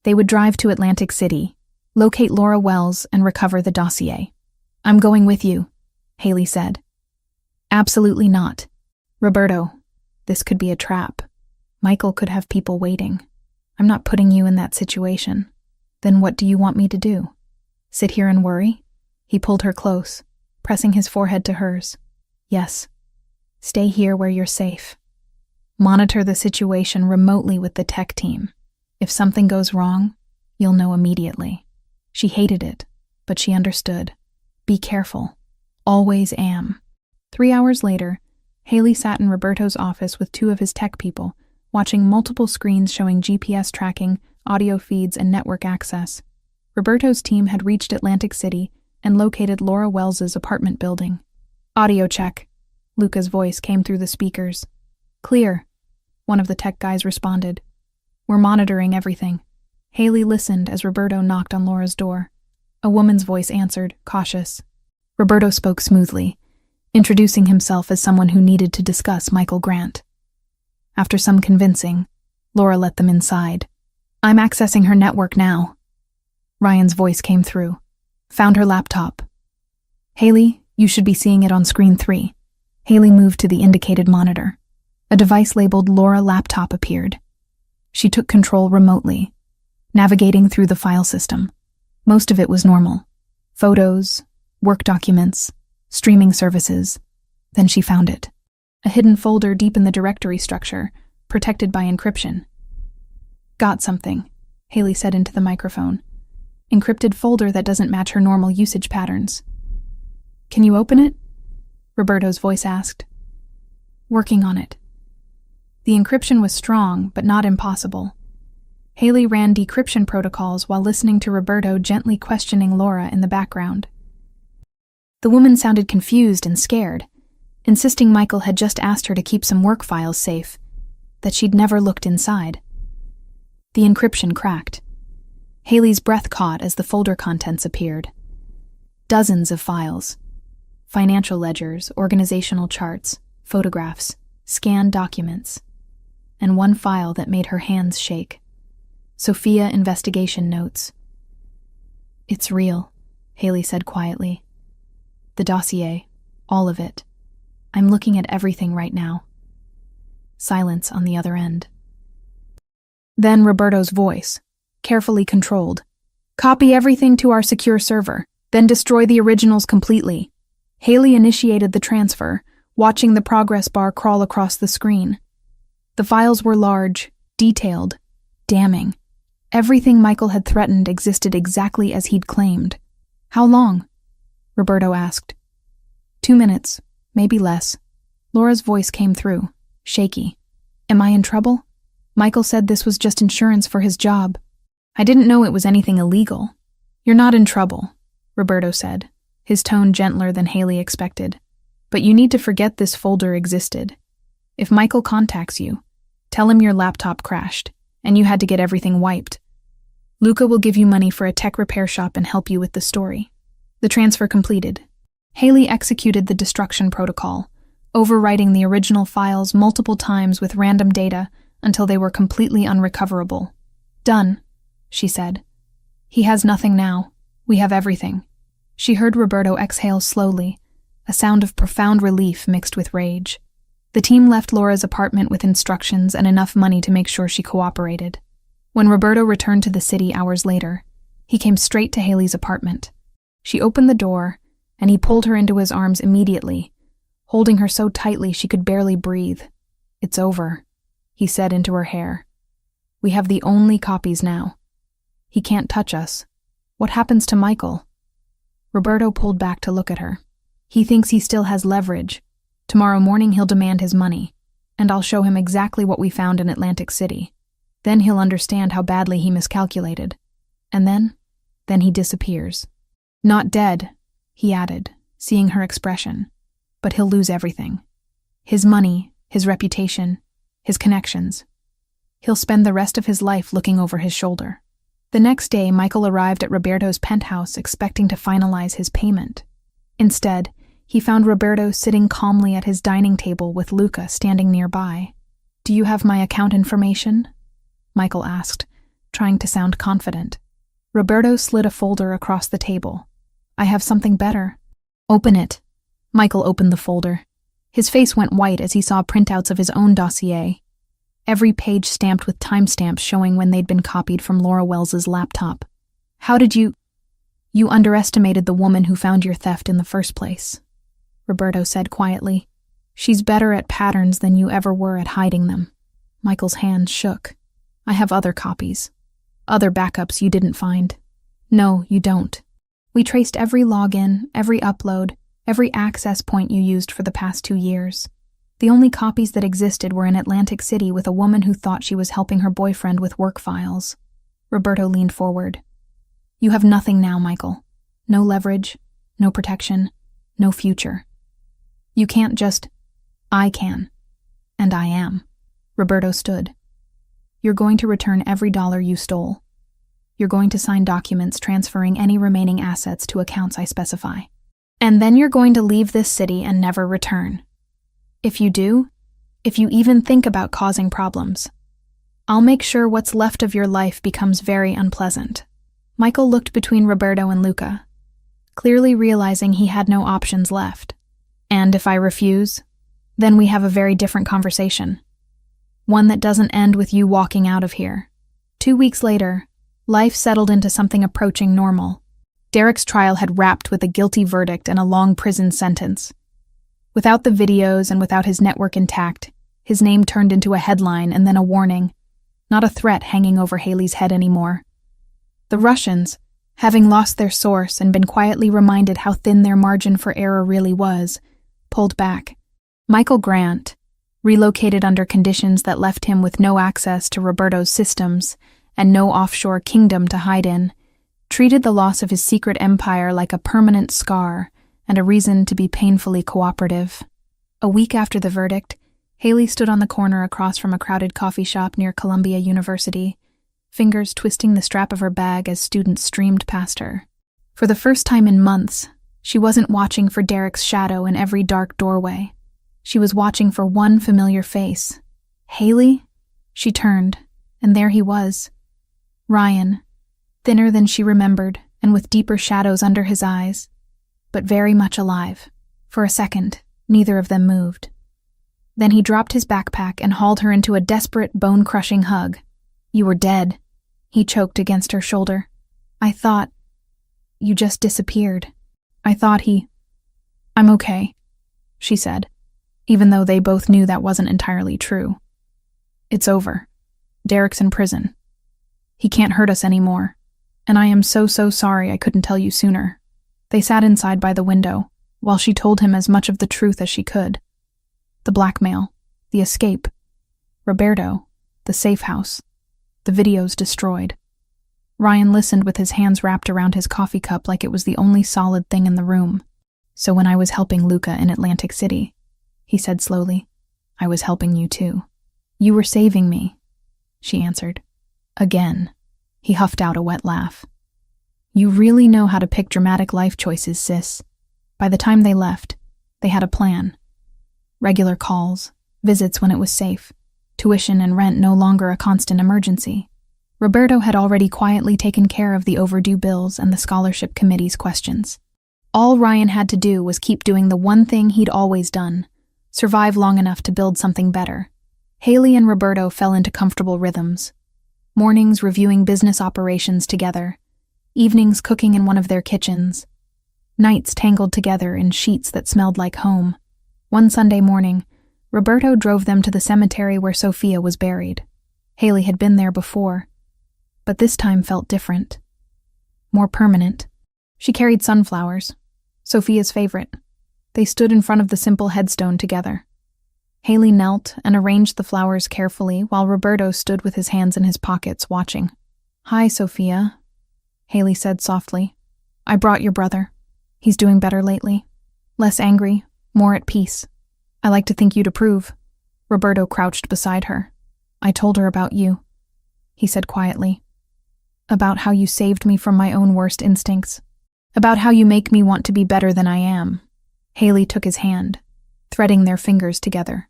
They would drive to Atlantic City, locate Laura Wells, and recover the dossier. "I'm going with you," Haley said. "Absolutely not. Roberto, this could be a trap. Michael could have people waiting. I'm not putting you in that situation. Then what do you want me to do? Sit here and worry?" He pulled her close, pressing his forehead to hers. "Yes. Stay here where you're safe. Monitor the situation remotely with the tech team. If something goes wrong, you'll know immediately." She hated it, but she understood. Be careful. Always am. 3 hours later, Haley sat in Roberto's office with 2 of his tech people, watching multiple screens showing GPS tracking, audio feeds, and network access. Roberto's team had reached Atlantic City and located Laura Wells's apartment building. "Audio check." Luca's voice came through the speakers. "Clear," one of the tech guys responded. "We're monitoring everything." Haley listened as Roberto knocked on Laura's door. A woman's voice answered, cautious. Roberto spoke smoothly, introducing himself as someone who needed to discuss Michael Grant. After some convincing, Laura let them inside. "I'm accessing her network now." Ryan's voice came through. "Found her laptop." "Haley, you should be seeing it on screen 3. Haley moved to the indicated monitor. A device labeled Laura Laptop appeared. She took control remotely, navigating through the file system. Most of it was normal. Photos, work documents, streaming services. Then she found it. A hidden folder deep in the directory structure, protected by encryption. "Got something," Haley said into the microphone. "Encrypted folder that doesn't match her normal usage patterns." "Can you open it?" Roberto's voice asked. "Working on it." The encryption was strong, but not impossible. Haley ran decryption protocols while listening to Roberto gently questioning Laura in the background. The woman sounded confused and scared, insisting Michael had just asked her to keep some work files safe, that she'd never looked inside. The encryption cracked. Haley's breath caught as the folder contents appeared. Dozens of files. Financial ledgers, organizational charts, photographs, scanned documents, and one file that made her hands shake. Sophia investigation notes. "It's real," Haley said quietly. "The dossier, all of it. I'm looking at everything right now." Silence on the other end. Then Roberto's voice, carefully controlled. "Copy everything to our secure server, then destroy the originals completely." Haley initiated the transfer, watching the progress bar crawl across the screen. The files were large, detailed, damning. Everything Michael had threatened existed exactly as he'd claimed. "How long?" Roberto asked. 2 minutes, maybe less. Laura's voice came through, shaky. "Am I in trouble?" Michael said this was just insurance for his job. "I didn't know it was anything illegal." "You're not in trouble," Roberto said, his tone gentler than Haley expected. "But you need to forget this folder existed. If Michael contacts you, tell him your laptop crashed, and you had to get everything wiped. Luca will give you money for a tech repair shop and help you with the story." The transfer completed. Haley executed the destruction protocol, overwriting the original files multiple times with random data until they were completely unrecoverable. "Done," she said. "He has nothing now. We have everything." She heard Roberto exhale slowly, a sound of profound relief mixed with rage. The team left Laura's apartment with instructions and enough money to make sure she cooperated. When Roberto returned to the city hours later, he came straight to Haley's apartment. She opened the door, and he pulled her into his arms immediately, holding her so tightly she could barely breathe. "It's over," he said into her hair. "We have the only copies now. He can't touch us. What happens to Michael?" Roberto pulled back to look at her. "He thinks he still has leverage. Tomorrow morning he'll demand his money, and I'll show him exactly what we found in Atlantic City. Then he'll understand how badly he miscalculated. And then he disappears. Not dead," he added, seeing her expression, "but he'll lose everything. His money, his reputation, his connections. He'll spend the rest of his life looking over his shoulder." The next day, Michael arrived at Roberto's penthouse expecting to finalize his payment. Instead, he found Roberto sitting calmly at his dining table with Luca standing nearby. Do you have my account information? Michael asked, trying to sound confident. Roberto slid a folder across the table. I have something better. Open it. Michael opened the folder. His face went white as he saw printouts of his own dossier, every page stamped with timestamps showing when they'd been copied from Laura Wells's laptop. How did you... You underestimated the woman who found your theft in the first place, Roberto said quietly. She's better at patterns than you ever were at hiding them. Michael's hand shook. I have other copies. Other backups you didn't find. No, you don't. We traced every login, every upload, every access point you used for the past 2 years. The only copies that existed were in Atlantic City with a woman who thought she was helping her boyfriend with work files. Roberto leaned forward. You have nothing now, Michael. No leverage, no protection, no future. You can't just... I can. And I am. Roberto stood. You're going to return every dollar you stole. You're going to sign documents transferring any remaining assets to accounts I specify. And then you're going to leave this city and never return. If you do, if you even think about causing problems, I'll make sure what's left of your life becomes very unpleasant. Michael looked between Roberto and Luca, clearly realizing he had no options left. And if I refuse, then we have a very different conversation. One that doesn't end with you walking out of here. 2 weeks later, life settled into something approaching normal. Derek's trial had wrapped with a guilty verdict and a long prison sentence. Without the videos and without his network intact, his name turned into a headline and then a warning, not a threat hanging over Haley's head anymore. The Russians, having lost their source and been quietly reminded how thin their margin for error really was, pulled back. Michael Grant, relocated under conditions that left him with no access to Roberto's systems and no offshore kingdom to hide in, treated the loss of his secret empire like a permanent scar and a reason to be painfully cooperative. A week after the verdict, Haley stood on the corner across from a crowded coffee shop near Columbia University, fingers twisting the strap of her bag as students streamed past her. For the first time in months, she wasn't watching for Derek's shadow in every dark doorway. She was watching for one familiar face. Haley? She turned, and there he was. Ryan, thinner than she remembered and with deeper shadows under his eyes, but very much alive. For a second, neither of them moved. Then he dropped his backpack and hauled her into a desperate, bone-crushing hug. You were dead, he choked against her shoulder. I thought... You just disappeared. I thought I'm okay, she said, even though they both knew that wasn't entirely true. It's over. Derek's in prison. He can't hurt us anymore, and I am so sorry I couldn't tell you sooner. They sat inside by the window, while she told him as much of the truth as she could. The blackmail, the escape, Roberto, the safe house, the videos destroyed. Ryan listened with his hands wrapped around his coffee cup like it was the only solid thing in the room. So when I was helping Luca in Atlantic City, he said slowly, I was helping you too. You were saving me, she answered. Again. He huffed out a wet laugh. You really know how to pick dramatic life choices, sis. By the time they left, they had a plan. Regular calls, visits when it was safe, tuition and rent no longer a constant emergency. Roberto had already quietly taken care of the overdue bills and the scholarship committee's questions. All Ryan had to do was keep doing the one thing he'd always done, survive long enough to build something better. Haley and Roberto fell into comfortable rhythms. Mornings reviewing business operations together, evenings cooking in one of their kitchens, nights tangled together in sheets that smelled like home. One Sunday morning, Roberto drove them to the cemetery where Sophia was buried. Haley had been there before, but this time felt different. More permanent. She carried sunflowers, Sophia's favorite. They stood in front of the simple headstone together. Haley knelt and arranged the flowers carefully while Roberto stood with his hands in his pockets watching. Hi, Sophia, Haley said softly. I brought your brother. He's doing better lately. Less angry, more at peace. I like to think you'd approve. Roberto crouched beside her. I told her about you, he said quietly. About how you saved me from my own worst instincts. About how you make me want to be better than I am. Haley took his hand, threading their fingers together.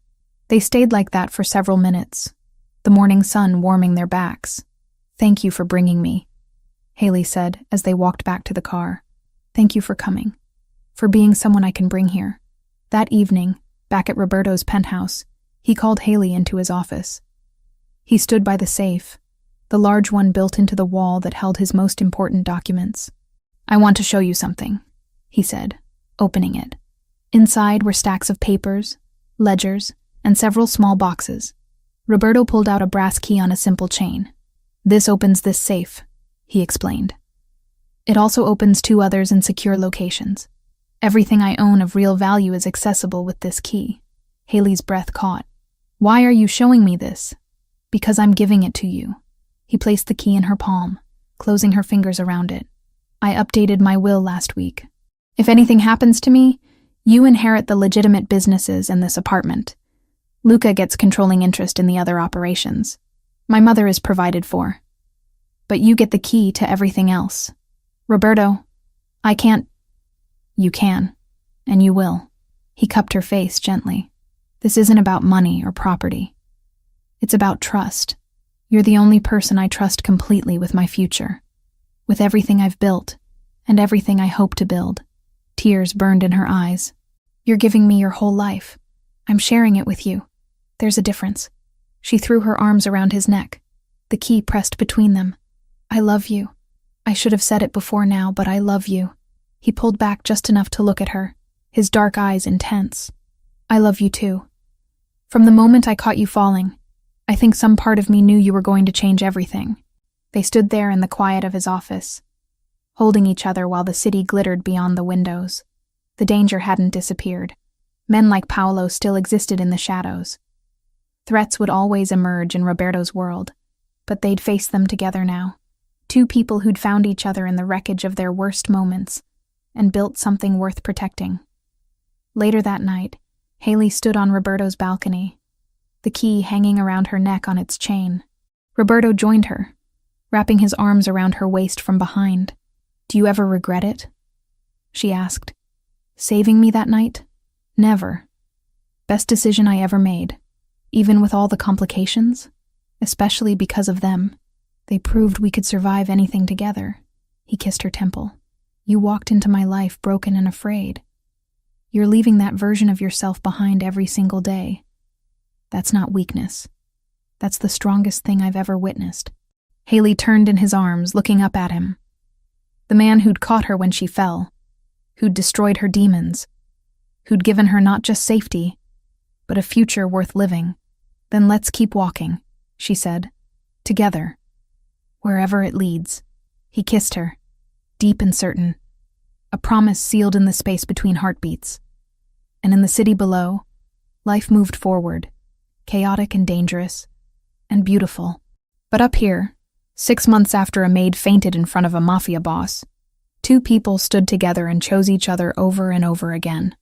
They stayed like that for several minutes, the morning sun warming their backs. "Thank you for bringing me," Haley said as they walked back to the car. "Thank you for coming, for being someone I can bring here." That evening, back at Roberto's penthouse, he called Haley into his office. He stood by the safe, the large one built into the wall that held his most important documents. "I want to show you something," he said, opening it. Inside were stacks of papers, ledgers, and several small boxes. Roberto pulled out a brass key on a simple chain. "This opens this safe," he explained. "It also opens 2 others in secure locations. Everything I own of real value is accessible with this key." Haley's breath caught. "Why are you showing me this?" "Because I'm giving it to you." He placed the key in her palm, closing her fingers around it. "I updated my will last week. If anything happens to me, you inherit the legitimate businesses and this apartment. Luca gets controlling interest in the other operations. My mother is provided for. But you get the key to everything else. Roberto, I can't—" "You can, and you will." He cupped her face gently. "This isn't about money or property. It's about trust. You're the only person I trust completely with my future, with everything I've built, and everything I hope to build." Tears burned in her eyes. "You're giving me your whole life. I'm sharing it with you. There's a difference." She threw her arms around his neck, the key pressed between them. "I love you. I should have said it before now, but I love you." He pulled back just enough to look at her, his dark eyes intense. "I love you too. From the moment I caught you falling, I think some part of me knew you were going to change everything." They stood there in the quiet of his office, holding each other while the city glittered beyond the windows. The danger hadn't disappeared. Men like Paolo still existed in the shadows. Threats would always emerge in Roberto's world, but they'd face them together now. 2 people who'd found each other in the wreckage of their worst moments and built something worth protecting. Later that night, Haley stood on Roberto's balcony, the key hanging around her neck on its chain. Roberto joined her, wrapping his arms around her waist from behind. "Do you ever regret it?" she asked. "Saving me that night? Never. Best decision I ever made, even with all the complications, especially because of them. They proved we could survive anything together." He kissed her temple. "You walked into my life broken and afraid. You're leaving that version of yourself behind every single day. That's not weakness. That's the strongest thing I've ever witnessed." Haley turned in his arms, looking up at him. The man who'd caught her when she fell, who'd destroyed her demons, who'd given her not just safety, but a future worth living. "Then let's keep walking," she said. "Together. Wherever it leads." He kissed her, deep and certain, a promise sealed in the space between heartbeats. And in the city below, life moved forward, chaotic and dangerous, and beautiful. But up here, 6 months after a maid fainted in front of a mafia boss, 2 people stood together and chose each other over and over again.